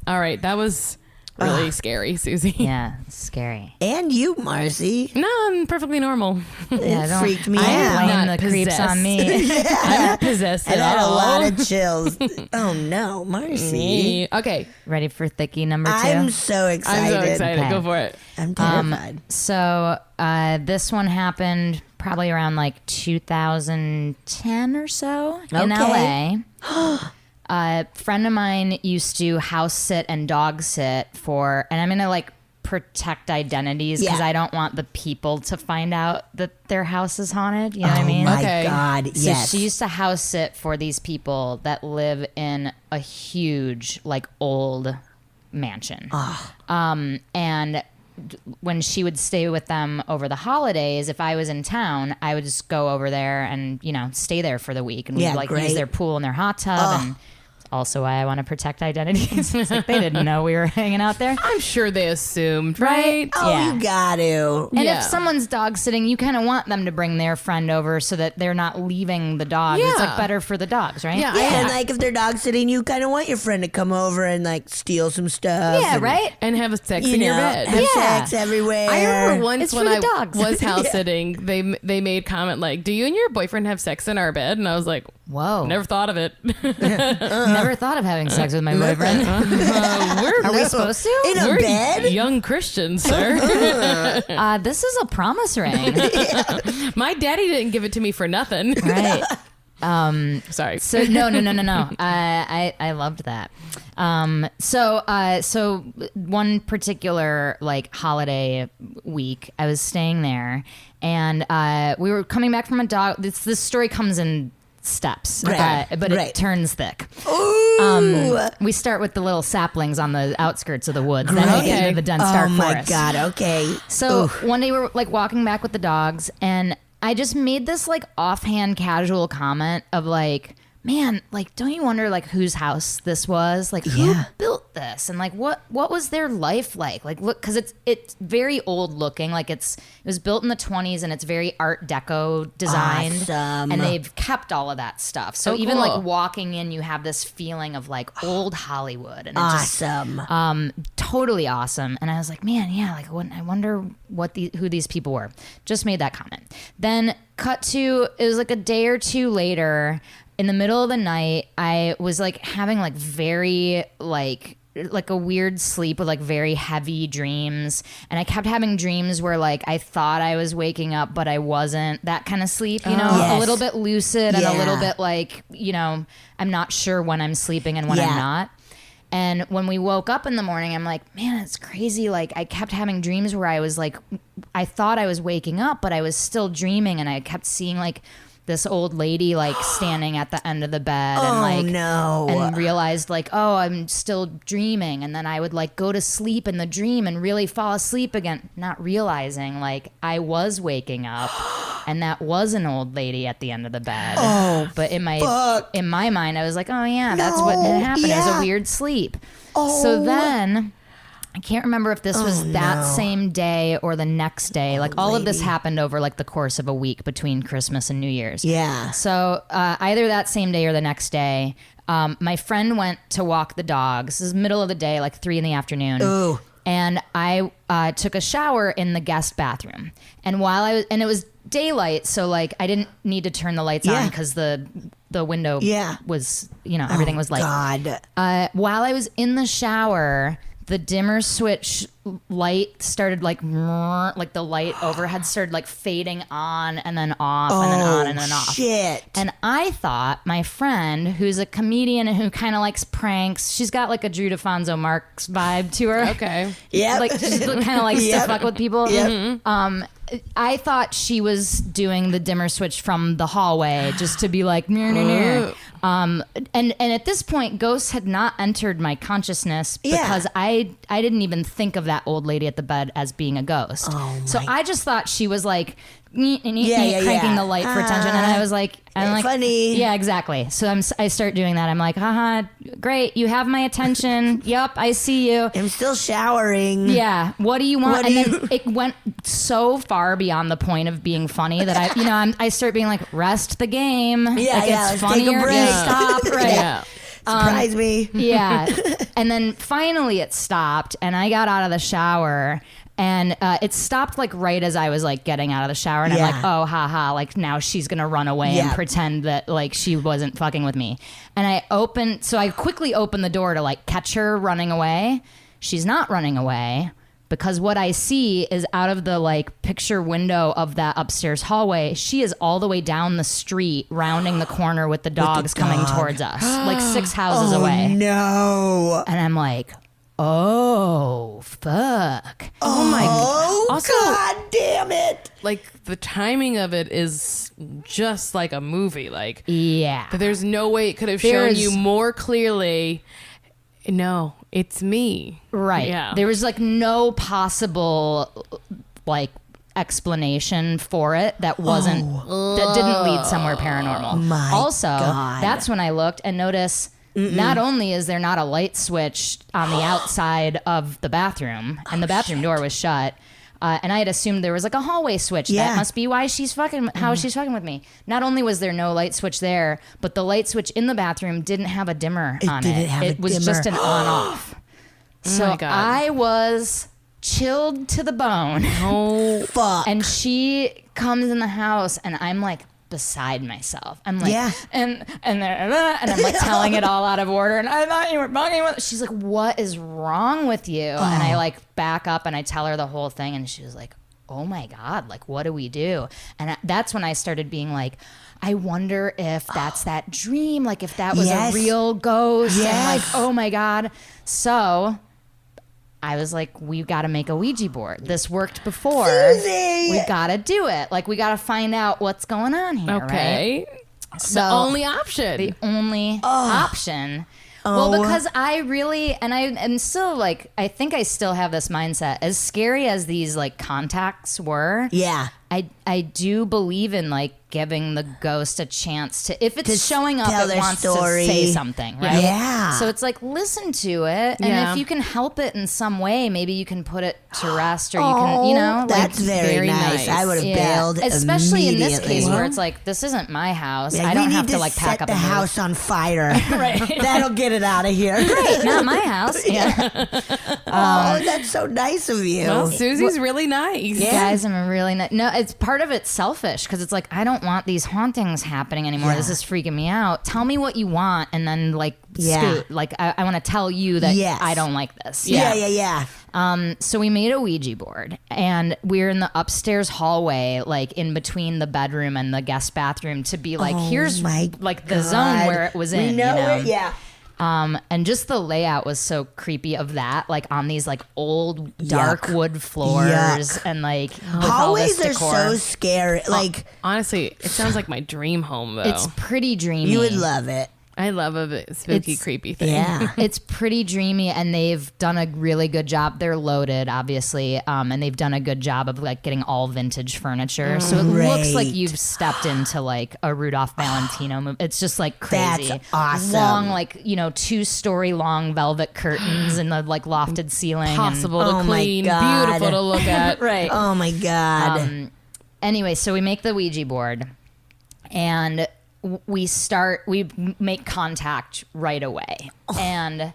All right. That was really scary, Susie. Yeah, it's scary. And you, Marcy. No, I'm perfectly normal. Yeah, It freaked me I out. blame Not the creeps possessed. on me. I'm not possessed I've at had a all. lot of chills. Oh no, Marcy. Me. Okay. Ready for thickie number 2? I'm so excited. I'm so excited. Okay. Go for it. I'm terrified. So this one happened probably around like 2010 or so in Okay. LA. A friend of mine used to house sit and dog sit for, and I'm gonna like protect identities because Yeah. I don't want the people to find out that their house is haunted. You know what I Oh mein? my Okay. God, So yes. she used to house sit for these people that live in a huge, like, old mansion. And when she would stay with them over the holidays, if I was in town, I would just go over there and, stay there for the week. And we'd use their pool and their hot tub. And also why I want to protect identities. It's like they didn't know we were hanging out there. I'm sure they assumed, right? Oh, Yeah. you got to. And if someone's dog sitting, you kind of want them to bring their friend over so that they're not leaving the dogs. It's like better for the dogs, right? Yeah. Yeah, and like if they're dog sitting, you kind of want your friend to come over and like steal some stuff. Yeah, and, right? And have sex in your bed. Have Yeah. sex everywhere. I remember once It's when for the I dogs. was house sitting, they made comment like, "Do you and your boyfriend have sex in our bed?" And I was like, Whoa. "Never thought of it." Never thought of having sex with my boyfriend. Are we supposed to? In a We're bed? young Christians, sir. This is a promise ring. My daddy didn't give it to me for nothing. Right. Sorry. So no. I loved that. So one particular like holiday week, I was staying there, and we were coming back from a dog. This story comes in steps, Right. but Right. it turns thick. Ooh. We start with the little saplings on the outskirts of the woods, then we get into the dense dark Oh my forest. God. Okay. So one day we're like walking back with the dogs, and I just made this like offhand casual comment of like, man, like, don't you wonder like whose house this was? Like, who Yeah. built this? And like, what was their life like? Like, look, because it's very old looking. Like it was built in the 1920s, and it's very Art Deco designed, Awesome. and they've kept all of that stuff. So Oh, even cool. like walking in, you have this feeling of like old Hollywood, and it just Awesome. totally awesome. And I was like, man, yeah, like I wonder who these people were. Just made that comment. Then cut to, it was like a day or two later, in the middle of the night, I was like having like very like a weird sleep with like very heavy dreams, and I kept having dreams where like I thought I was waking up but I wasn't, that kind of sleep, a Yes. little bit lucid and a little Yeah. bit like, I'm not sure when I'm sleeping and when I'm Yeah. not. And when we woke up in the morning, I'm like, man, it's crazy. Like I kept having dreams where I was like, I thought I was waking up, but I was still dreaming, and I kept seeing like this old lady like standing at the end of the bed, and like no. and realized like, oh, I'm still dreaming. And then I would like go to sleep in the dream and really fall asleep again, not realizing like I was waking up and that was an old lady at the end of the bed. But in my mind, I was like, oh yeah, that's what had happened. It was yeah. a weird sleep. So then I can't remember if this was that same day or the next day. Like all of this happened over like the course of a week between Christmas and New Year's. Yeah. So either that same day or the next day, my friend went to walk the dogs. This is middle of the day, like 3 p.m. Ooh. And I took a shower in the guest bathroom. And it was daylight, so like I didn't need to turn the lights on because the window was, everything was light. God. While I was in the shower, the dimmer switch light started like the light overhead started like fading on and then off and then on and then off. Shit. And I thought my friend, who's a comedian and who kind of likes pranks, she's got like a Drew DeFonso Marks vibe to her. Okay. Yeah. Like she kind of likes to fuck with people. Yep. I thought she was doing the dimmer switch from the hallway just to be like, near. And at this point, ghosts had not entered my consciousness because I didn't even think of that old lady at the bed as being a ghost. So I just thought she was like cranking the light for attention, and I was like, funny. Yeah, exactly. So I start doing that. I'm like, haha, great, you have my attention. Yup, I see you. I'm still showering. Yeah. What do you want? Then it went so far beyond the point of being funny that I start being like, rest the game. Yeah, like, yeah, it's let's take a funnier if you break. stop. Right. Yeah. Surprise me. Yeah. And then finally it stopped, and I got out of the shower, and it stopped like right as I was like getting out of the shower, and I'm like, oh, haha, like now she's gonna run away and pretend that like she wasn't fucking with me. And I quickly opened the door to like catch her running away. She's not running away, because what I see is out of the like picture window of that upstairs hallway, she is all the way down the street, rounding the corner with the dogs coming towards us, like 6 houses away. No. And I'm like, oh, fuck. Oh my. Also, God damn it. like the timing of it is just like a movie. Like, Yeah. but there's no way it could have There shown is- you more clearly. No, it's me. Right. Yeah. There was like no possible like explanation for it that wasn't that didn't lead somewhere paranormal. My also, God. that's when I looked and noticed not only is there not a light switch on the outside of the bathroom, and the bathroom door was shut. And I had assumed there was like a hallway switch. Yeah. That must be why she's fucking, how she's fucking with me. Not only was there no light switch there, but the light switch in the bathroom didn't have a dimmer on it. didn't have a It was just an dimmer. on off. So my God. I was chilled to the bone. Oh, Fuck. And she comes in the house and I'm like beside myself. I'm like, Yeah. and I'm like telling it all out of order. And I thought you were bugging with. She's like, what is wrong with you? And I like back up and I tell her the whole thing. And she was like, oh my God, like, what do we do? And that's when I started being like, I wonder if that's that dream, like if that was Yes. a real ghost. And like, Yes. oh my God. So I was like, we got to make a Ouija board. This worked before. Suzi! We got to do it. Like, we got to find out what's going on here, okay. right? So The only option. the only option. Well, because I really, and I am still like, I think I still have this mindset. As scary as these like contacts were, Yeah. I do believe in like giving the ghost a chance to, if it's To showing up, tell it their wants story. to say something, right? Yeah. So it's like, listen to it. And Yeah. if you can help it in some way, maybe you can put it to rest, or you can, you know, That's like, very, very nice. nice. I would have bailed especially in this immediately. case where it's like, this isn't my house. Like, I don't we have need to like pack set up the and move. house on fire. Right. That'll get it out of here. Right, not my house. Yeah. Oh, that's so nice of you. well, Susie's really nice. Yeah. Guys, I'm really not. No, it's part of it's selfish because it's like, I don't want these hauntings happening anymore. Yeah. This is freaking me out. Tell me what you want, and then like Yeah. scoot. Like I want to tell you that Yes. I don't like this. Yeah. So we made a Ouija board, and we're in the upstairs hallway, like in between the bedroom and the guest bathroom, to be like, here's my like the God. zone where it was in. We know you know? it. Yeah. And just the layout was so creepy of that, like on these like old dark Yuck. wood floors Yuck. and like with all Hallways this are decor. so scary. Like, Honestly, it sounds like my dream home, though. It's pretty dreamy. you would love it. I love a spooky, It's- creepy thing. Yeah. It's pretty dreamy, and they've done a really good job. They're loaded, obviously, and they've done a good job of like getting all vintage furniture. So it looks like Great. you've stepped into like a Rudolph Valentino movie. It's just like crazy. That's awesome. Long, like 2-story long velvet curtains and the like lofted ceiling. and- Possible Oh to my clean, God. beautiful to look at. right. Oh my God. Anyway, so we make the Ouija board, and we make contact right away. And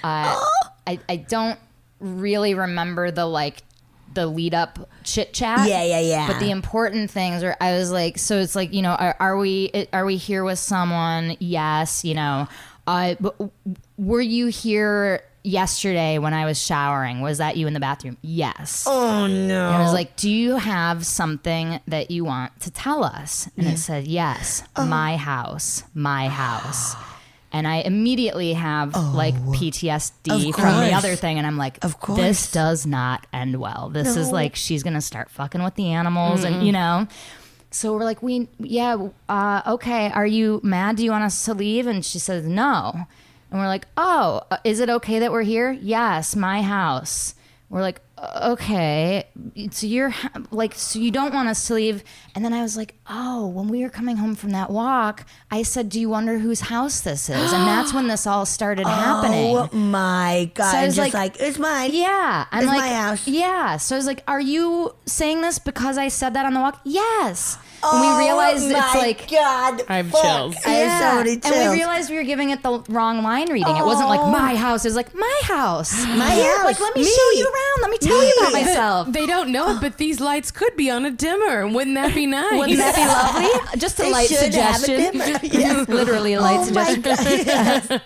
I don't really remember the lead up chit chat. Yeah. But the important things are, I was like, so it's like, are we here with someone? Yes. But were you here yesterday when I was showering? Was that you in the bathroom? Yes. Oh no. And I was like, do you have something that you want to tell us? And it said, yes, my house. And I immediately have like PTSD Of from the course. other thing. And I'm like, Of course. this does not end well. This is like, she's going to start fucking with the animals and, So we're like, okay. Are you mad? Do you want us to leave? And she says, no. And we're like, oh, is it okay that we're here? Yes, my house. We're like, okay. So so you don't want us to leave. And then I was like, oh, when we were coming home from that walk, I said, do you wonder whose house this is? And that's when this all started happening. Oh my God. So I I'm was just like, it's mine. Yeah. I'm It's like, my house. Yeah. So I was like, are you saying this because I said that on the walk? Yes. And we realized it's like, God. I have fuck. chills. I have so many chills. and we realized we were giving it the wrong line reading. It wasn't like my house. It was like my house. My Here, house. Like, let me Me. show you around. Let me tell you about myself. They don't know it, but these lights could be on a dimmer. Wouldn't that be nice? Wouldn't that be lovely? Just a They light should have a suggestion. dimmer. Yeah. Literally a light Oh my suggestion.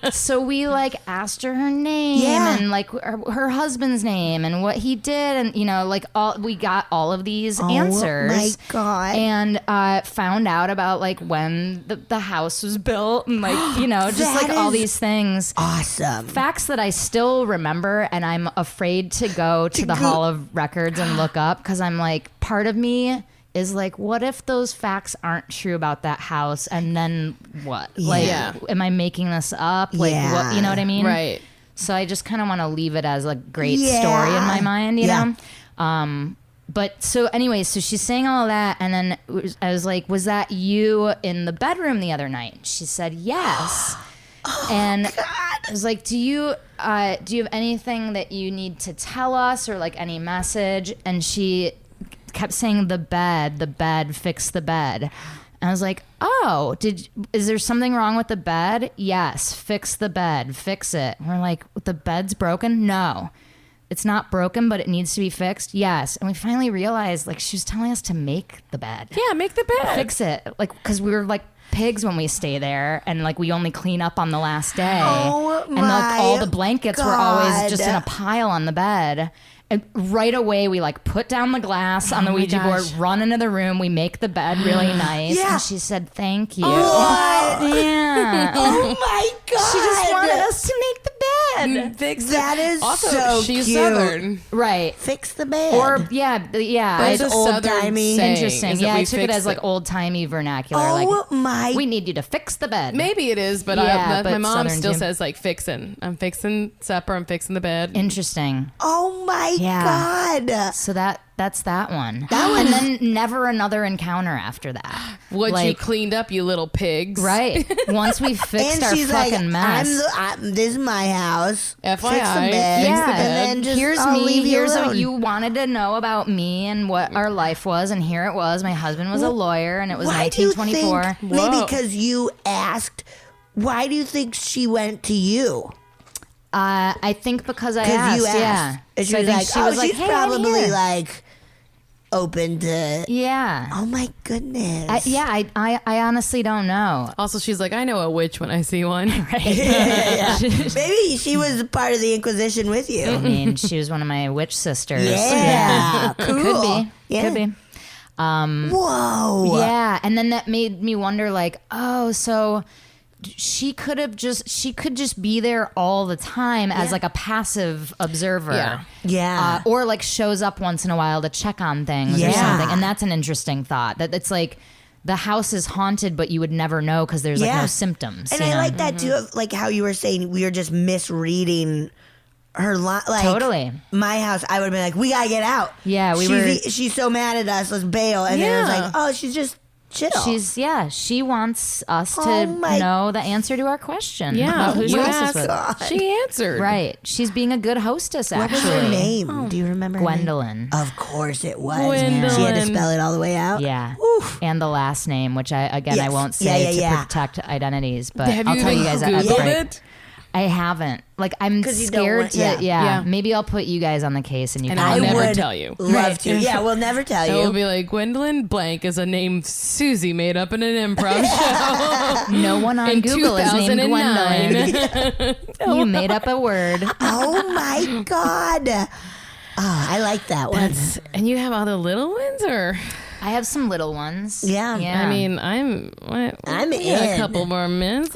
God. So we like asked her name Yeah. and like her husband's name and what he did, and we got all of these answers. my God. And found out about like when the house was built and like just That like all is these things. Awesome. Facts that I still remember, and I'm afraid to go to the Hall of Records and look up because I'm like, part of me is like, what if those facts aren't true about that house? And then what? Like, Yeah. am I making this up? Like, Yeah. what? You know what I mean? Right. So I just kind of want to leave it as a great story in my mind, you know? But so anyway, so she's saying all of that. And then I was like, was that you in the bedroom the other night? She said, yes. And I was like, do you have anything that you need to tell us or like any message? And she kept saying the bed, fix the bed. And I was like, oh, is there something wrong with the bed? Yes, fix the bed, fix it. And we're like, the bed's broken? No, it's not broken, but it needs to be fixed. Yes. And we finally realized like she was telling us to make the bed. Yeah, make the bed. Fix it. Like, because we were like pigs when we stay there and like we only clean up on the last day. Oh my and like all the blankets were always just in a God. pile on the bed. And right away, we like put down the glass on the Ouija board, run into the room. We make the bed really nice. Yeah. And she said, thank you. What? Yeah. Oh my God. She just wanted us to make the bed. Fix That is also, so she's cute. Southern. Right. Fix the bed. Or, yeah. That's It's a Southern old-timey. saying, Interesting. is that Yeah, we I took it fix as like old timey vernacular. Oh like, my. we need you to fix the bed. Maybe it is, but, Yeah, my but mom Southern still too. says like fixing. I'm fixing supper. I'm fixing the bed. Interesting. Oh my Yeah. God. So that's that one. And then never another encounter after that. What you Like, cleaned up, you little pigs. right. Once we fixed And our she's like, fucking mess. this is my house. FYI. Fix the bed. Fix yeah, the And then just here's I'll me. leave you Here's alone. what you wanted to know about me and what our life was, and here it was. My husband was a lawyer, and it was Why do you 1924. think, maybe Whoa. because you asked, why do you think she went to you? I think because I Because asked. you asked. Yeah. And she So I was think like, she was like, she's hey, I'm probably here. like open to. Yeah. Oh my goodness. I honestly don't know. Also, she's like, I know a witch when I see one. Yeah. Maybe she was part of the Inquisition with I you. mean, she was one of my witch sisters. Yeah. Cool. Could be. Yeah. Could be. Whoa. Yeah, and then that made me wonder, like, oh, so she could just be there all the time as like a passive observer. Yeah. Yeah. Or like shows up once in a while to check on things or Yeah. something. And that's an interesting thought. That it's like the house is haunted, but you would never know because there's like Yeah. no symptoms. And you I know? like that too, of like how you were saying we were just misreading her like Totally. my house. I would have been like, we gotta get out. Yeah, she's so mad at us, let's bail. And then it was Yeah. like, oh, she's just chill. She wants us Oh to my- know the answer to our question. Yeah. about who she You was asked, with. she answered. Right. She's being a good hostess, What was actually. her name? Do you remember? her name? Gwendolyn. Of course it was. Gwendolyn. She had to spell it all the way out. Yeah. Oof. And the last name, which I Yes. won't Yeah, say yeah, to yeah. protect identities, but Have I'll you tell you even guys at the Googled break. it? I haven't. Like, I'm 'Cause you don't scared want- to. yeah. Yeah. Maybe I'll put you guys on the case, and you And can. I'll I never would tell you. love Right. to. Yeah, we'll never tell It will you. be like Gwendolyn Blank is a name Susie made up in an improv show No one on in Google is named 2009. Gwendolyn. You made up a word. Oh my God. Oh, I like that one. And you have all the little ones, or I have some little ones. Yeah. I mean, I'm I'm we got in. a couple more minutes.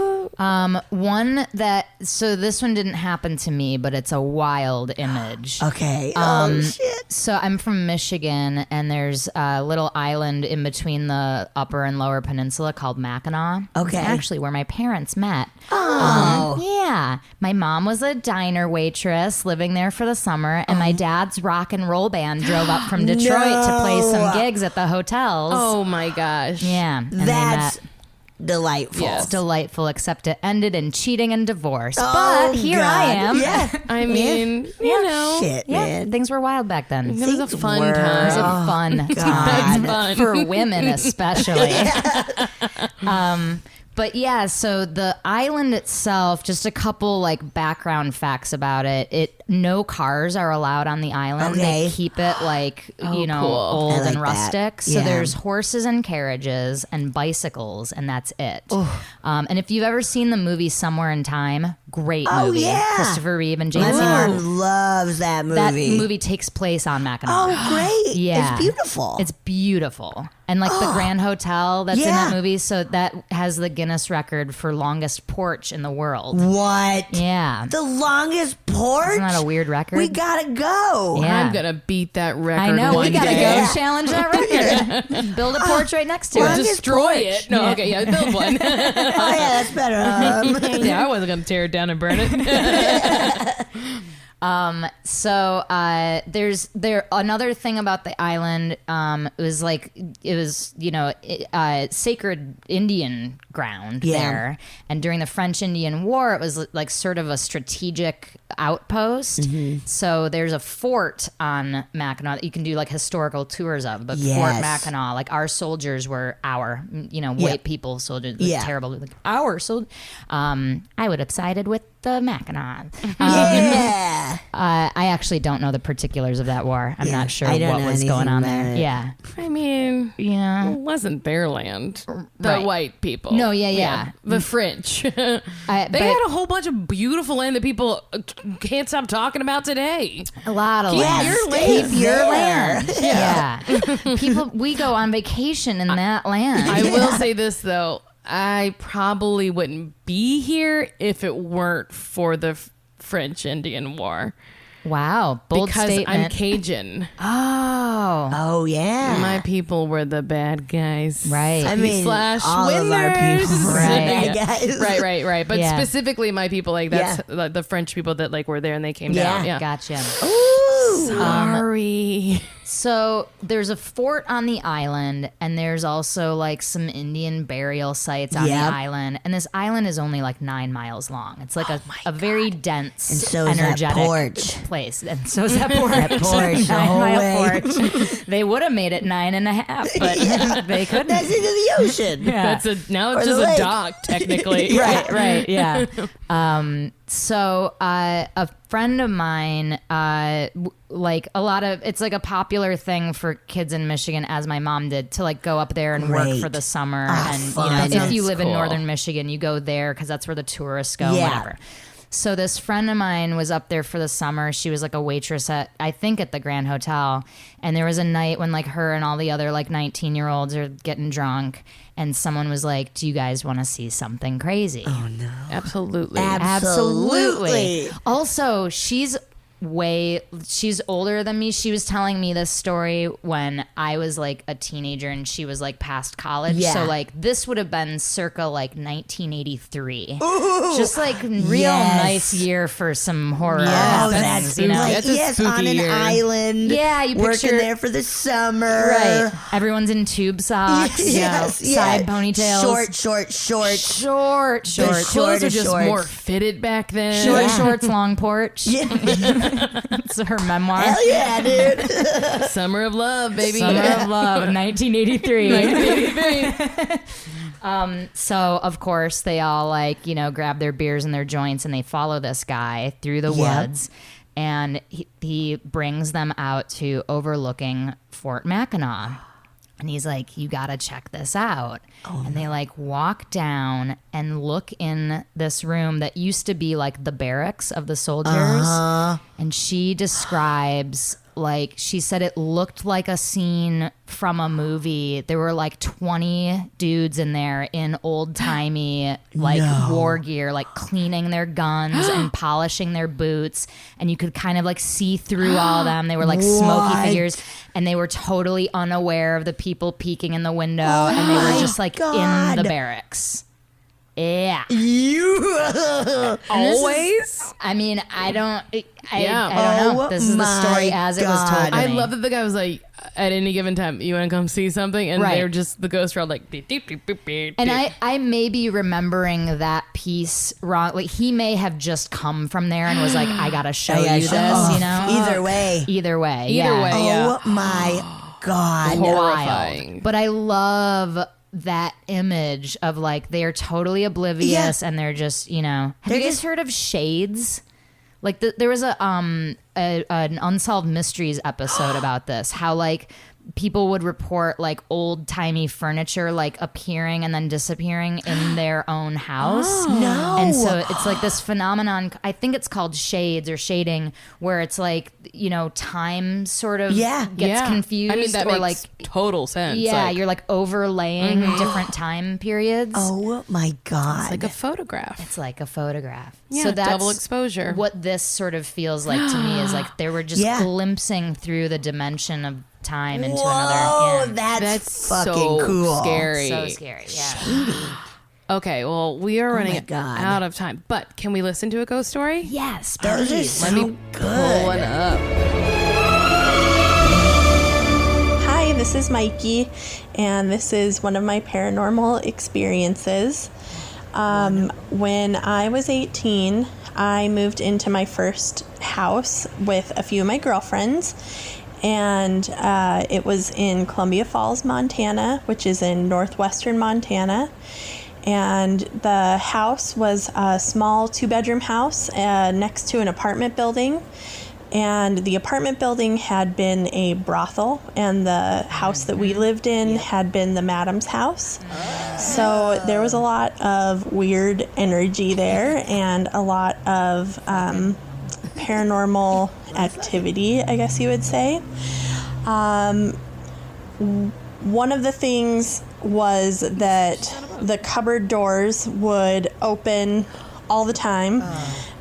One that, so this one didn't happen to me, but it's a wild image. Okay. Oh shit. So I'm from Michigan, and there's a little island in between the upper and lower peninsula called Mackinac. Okay. It's actually where my parents met. Oh. Yeah. My mom was a diner waitress living there for the summer, and my dad's rock and roll band drove up from Detroit to play some No. gigs at the hotels. Oh my gosh. Yeah. And they That's met. delightful. Yes. Delightful, except it ended in cheating and divorce. Oh, but here God. I am. Yeah. I mean, you know, Shit, Yeah, man. things were wild back then. it was a Things fun were- It was a time. fun God. time Fun. for women, especially. But yeah, so the island itself, just a couple like background facts about it. No cars are allowed on the island. Okay. They keep it like, you know, cool. old I like and that. rustic. So Yeah. there's horses and carriages and bicycles, and that's it. And if you've ever seen the movie Somewhere in Time, great Oh, movie. yeah. Christopher Reeve and Jane My Seymour. mom loves that movie. That movie takes place on Mackinac. Oh, great. Yeah. It's beautiful. It's beautiful. And like the Grand Hotel that's in Yeah. that movie, so that has the Guinness record for longest porch in the world. what? Yeah. The longest porch? Isn't that a weird record? We gotta go. Yeah. I'm gonna beat that record. I know. one We gotta day. go challenge that record. Build a porch right next to Or it. Longest destroy porch. it. No, okay, yeah, build one. Oh, yeah, that's better. Yeah, I wasn't gonna tear it down and burn it. So there's another thing about the island. It was sacred Indian ground there, and during the French Indian War, it was like sort of a strategic outpost. So there's a fort on Mackinac that you can do like historical tours of. But Fort Mackinac, like our soldiers were white people soldiers, like, terrible. Like, our soldiers. I would have sided with the Mackinac. I actually don't know the particulars of that war. I'm not sure what was going on there. Yeah. I mean, it wasn't their land. The white people. No, yeah. The French. They had a whole bunch of beautiful land that people can't stop talking about today. A lot of land. Keep your land. Yeah. People, we go on vacation in that land. I will say this, though. I probably wouldn't be here if it weren't for the French Indian War. Wow, bold because statement. I'm Cajun. Oh yeah. My people were the bad guys. Right. I mean, slash all winners. of our people were Right. the bad guys. Right. But Yeah. specifically my people, like that's like, the French people that like were there and they came down. Yeah. Gotcha. Ooh. Sorry. So there's a fort on the island, and there's also like some Indian burial sites on the island. And this island is only like 9 miles long. It's like a very dense, And so is that energetic porch. place. And so is that porch. That porch, the whole 9 mile way. porch. They would have made it 9.5, but they couldn't. That's into the ocean. Yeah. Now Or it's the just a lake. dock, technically. Right, yeah. So a friend of mine, like a lot of, it's like a popular thing for kids in Michigan, as my mom did, to like go up there and work Great. for the summer. And fun. if you That's live in cool. northern Michigan, you go there because that's where the tourists go, Yeah. whatever. So this friend of mine was up there for the summer. She was like a waitress at the Grand Hotel. And there was a night when like her and all the other like 19-year-olds are getting drunk. And someone was like, do you guys want to see something crazy? Oh no. Absolutely. Absolutely. Also, she's older than me. She was telling me this story when I was like a teenager and she was like past college. Yeah. So like this would have been circa like 1983. Just like real Yes. nice year for some horror Oh, things, that's you know? like, That's a yes, spooky on an year. island. Yeah, you working picture- there for the summer. Right. Everyone's in tube socks, Yes, side ponytails. Short. Short. The Clothes shortest are just shorts. more fitted back then. Short Yeah. shorts, long porch. Yeah. It's her memoir. Hell yeah, dude. Summer of Love, baby. Summer of Love, 1983. 1983. So, of course, they all like, grab their beers and their joints and they follow this guy through the Yep. woods. And he brings them out to overlooking Fort Mackinac. And he's like, you got to check this out. And they like walk down and look in this room that used to be like the barracks of the soldiers. And she describes, like, she said it looked like a scene from a movie. There were like 20 dudes in there in old timey like war gear, like cleaning their guns and polishing their boots. And you could kind of like see through all of them. They were like smoky What? figures. And they were totally unaware of the people peeking in the window. And they were just like in God. the barracks. Yeah. Always? I mean, I don't Yeah. know. Oh This is the story my as it was told God. to I me. love that the guy was like, at any given time, you want to come see something? And Right. they're just, the ghosts are all like, beep, beep, beep, beep, beep, And beep. I may be remembering that piece wrong. Like, he may have just come from there and was like, I gotta show you this, you know? Either way. Either way. Either yeah. way. Yeah. Oh my God. Horrifying. But I love that image of like, they're totally oblivious and they're just, have They're you guys just- heard of Shades? Like there was an Unsolved Mysteries episode about this, how like people would report like old timey furniture like appearing and then disappearing in their own house. No. And so it's like this phenomenon, I think it's called shades or shading, where it's like, time sort of gets confused. I mean, that or makes like, total sense. yeah, Like, you're like overlaying different time periods. Oh my God. it's like a photograph. It's like a photograph. Yeah, so that's double exposure. What this sort of feels like to me is like they were just Yeah. glimpsing through the dimension of time into Whoa, another. that's fucking so cool. scary. So scary. Yeah. Okay, well, we are running God. out of time, but can we listen to a ghost story? Yes, Those are please. so Let me good. pull one up. Hi, this is Mikey, and this is one of my paranormal experiences. When I was 18, I moved into my first house with a few of my girlfriends, and it was in Columbia Falls, Montana, which is in northwestern Montana. And the house was a small 2-bedroom house next to an apartment building. And the apartment building had been a brothel, and the house that we lived in had been the madam's house. So there was a lot of weird energy there and a lot of paranormal activity, I guess you would say. One of the things was that the cupboard doors would open all the time,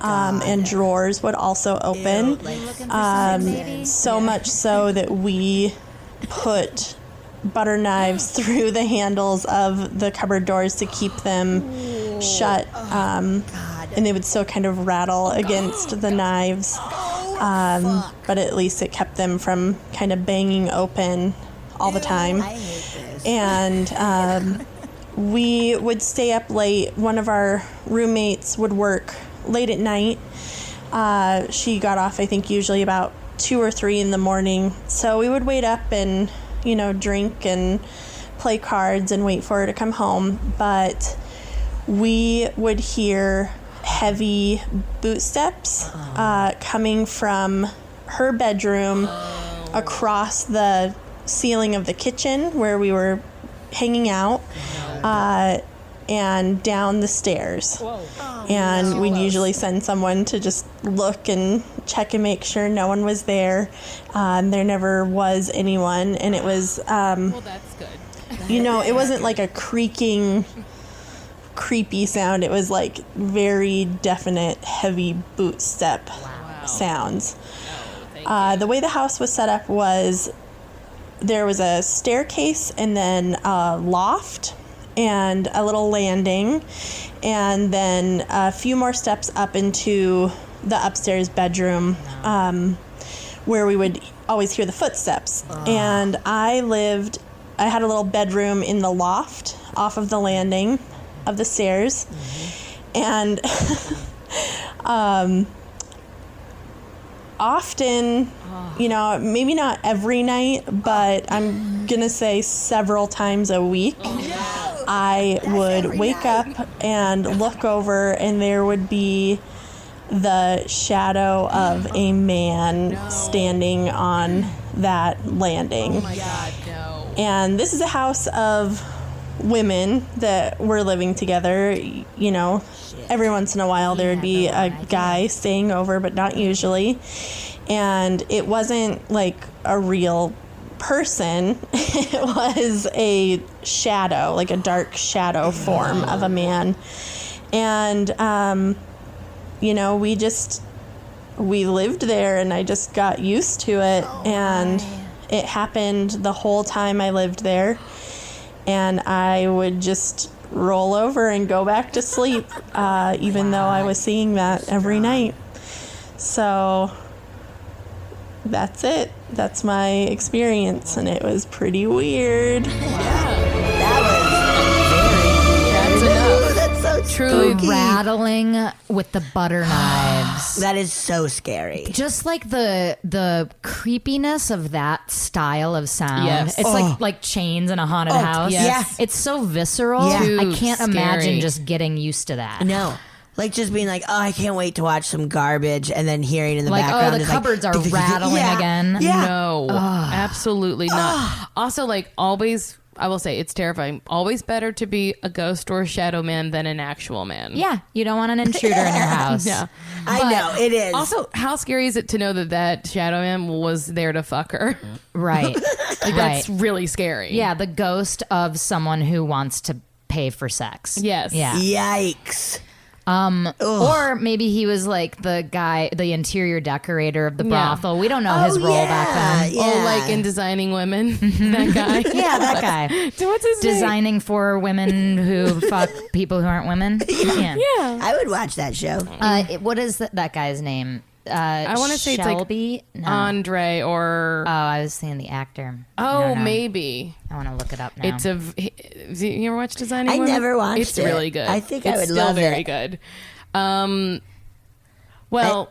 and drawers would also open. So much so that we put butter knives through the handles of the cupboard doors to keep them shut, and they would still kind of rattle against the knives, but at least it kept them from kind of banging open all the time. I hate this. And we would stay up late. One of our roommates would work late at night. She got off, I think, usually about 2 or 3 in the morning. So we would wait up and, drink and play cards and wait for her to come home. But we would hear heavy boot steps coming from her bedroom across the ceiling of the kitchen where we were hanging out, and down the stairs. And we'd usually send someone to just look and check and make sure no one was there. There never was anyone, and it was Well, that's good. it wasn't like a creaking creepy sound. It was like very definite heavy boot step sounds. The way the house was set up was there was a staircase and then a loft and a little landing, and then a few more steps up into the upstairs bedroom, where we would always hear the footsteps. And I had a little bedroom in the loft off of the landing of the stairs. And often, maybe not every night, but I'm gonna say several times a week, I would wake up and look over, and there would be the shadow of a man standing on that landing. Oh my God, no. And this is a house of women that were living together. Every once in a while there would be a guy staying over, but not usually. And it wasn't like a real person. It was a shadow, like a dark shadow form of a man. And we lived there, and I just got used to it. And it happened the whole time I lived there. And I would just roll over and go back to sleep, even though I was seeing that every night. So that's it. That's my experience, and it was pretty weird. That was very weird. That's so Truly spooky. Rattling with the butter knives. That is so scary. Just like the creepiness of that style of sound. Yes. It's like chains in a haunted house. yes. It's so visceral. Yeah. I Too can't scary. imagine just getting used to that. No. Like just being like, I can't wait to watch some garbage, and then hearing in the Like, background. the is like, cupboards are rattling yeah, again. Yeah. No, absolutely not. Also, always, I will say it's terrifying. Always better to be a ghost or a shadow man than an actual man. Yeah, you don't want an intruder in your house. Yeah. I know, it is. Also, how scary is it to know that shadow man was there to fuck her? Right. That's really scary. Yeah, the ghost of someone who wants to pay for sex. Yes. Yeah. Yikes. Or maybe he was like the guy, the interior decorator of the brothel. We don't know his role back then. Yeah. Oh, like in designing women, that guy. Yeah, that guy. So what's his name? Designing for women who fuck people who aren't women. Yeah. I would watch that show. What is that guy's name? I want to say Shelby? it's like Andre or. Oh, I was saying the actor. Oh, maybe. I want to look it up now. It's you ever watch Designing Women? never watched it's it. It's really good. I think I it's would still love very it. good. Well,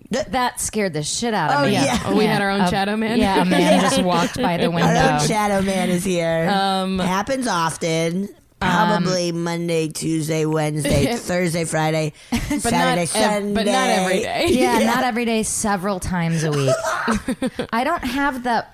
that scared the shit out of me. yeah. Oh, we had our own shadow man. Yeah, a man just walked by the window. Our own shadow man is here. Happens often. Probably Monday, Tuesday, Wednesday, Thursday, Friday, Saturday, Sunday. But not every day. Yeah, not every day, several times a week. I don't have the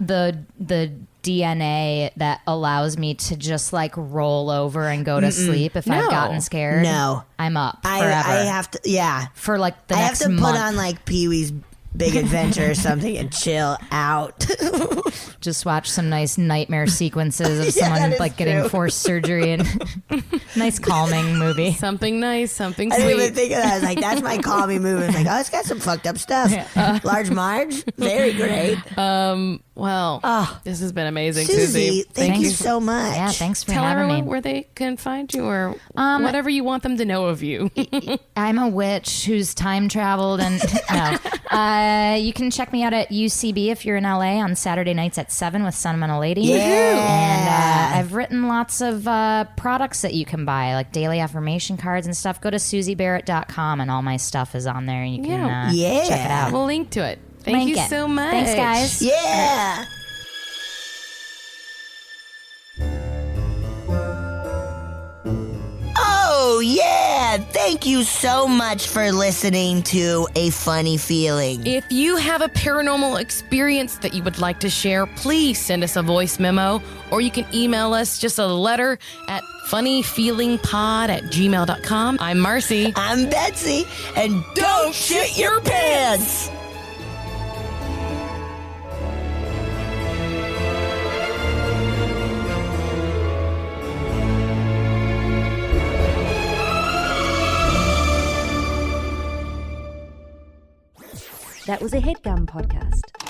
DNA that allows me to just like roll over and go to sleep if I've gotten scared. No. I'm up forever. I have to, for like the I have next to month. put on like Pee-wee's Big Adventure or something and chill out. Just watch some nice nightmare sequences of someone that is like getting true. forced surgery and nice calming movie. Something nice, something I sweet. didn't even think of that. I was like, that's my calming movie. It's like, oh, it's got some fucked up stuff. Large Marge, very great. Well, this has been amazing, Susie, Susie. thank you so much. Yeah, thanks for Tell having everyone me. where they can find you or whatever you want them to know of you. I'm a witch who's time traveled and you can check me out at UCB if you're in LA on Saturday nights at 7 with Sentimental Lady. Yeah. And I've written lots of products that you can buy, like daily affirmation cards and stuff. Go to SuziBarrett.com and all my stuff is on there and you can check it out. We'll link to it. Thank Link you it. so much. Thanks, guys. Yeah. Oh, yeah. Thank you so much for listening to A Funny Feeling. If you have a paranormal experience that you would like to share, please send us a voice memo or you can email us just a letter at funnyfeelingpod@gmail.com. I'm Marcy. I'm Betsy, and don't shit your pants. That was a HeadGum podcast.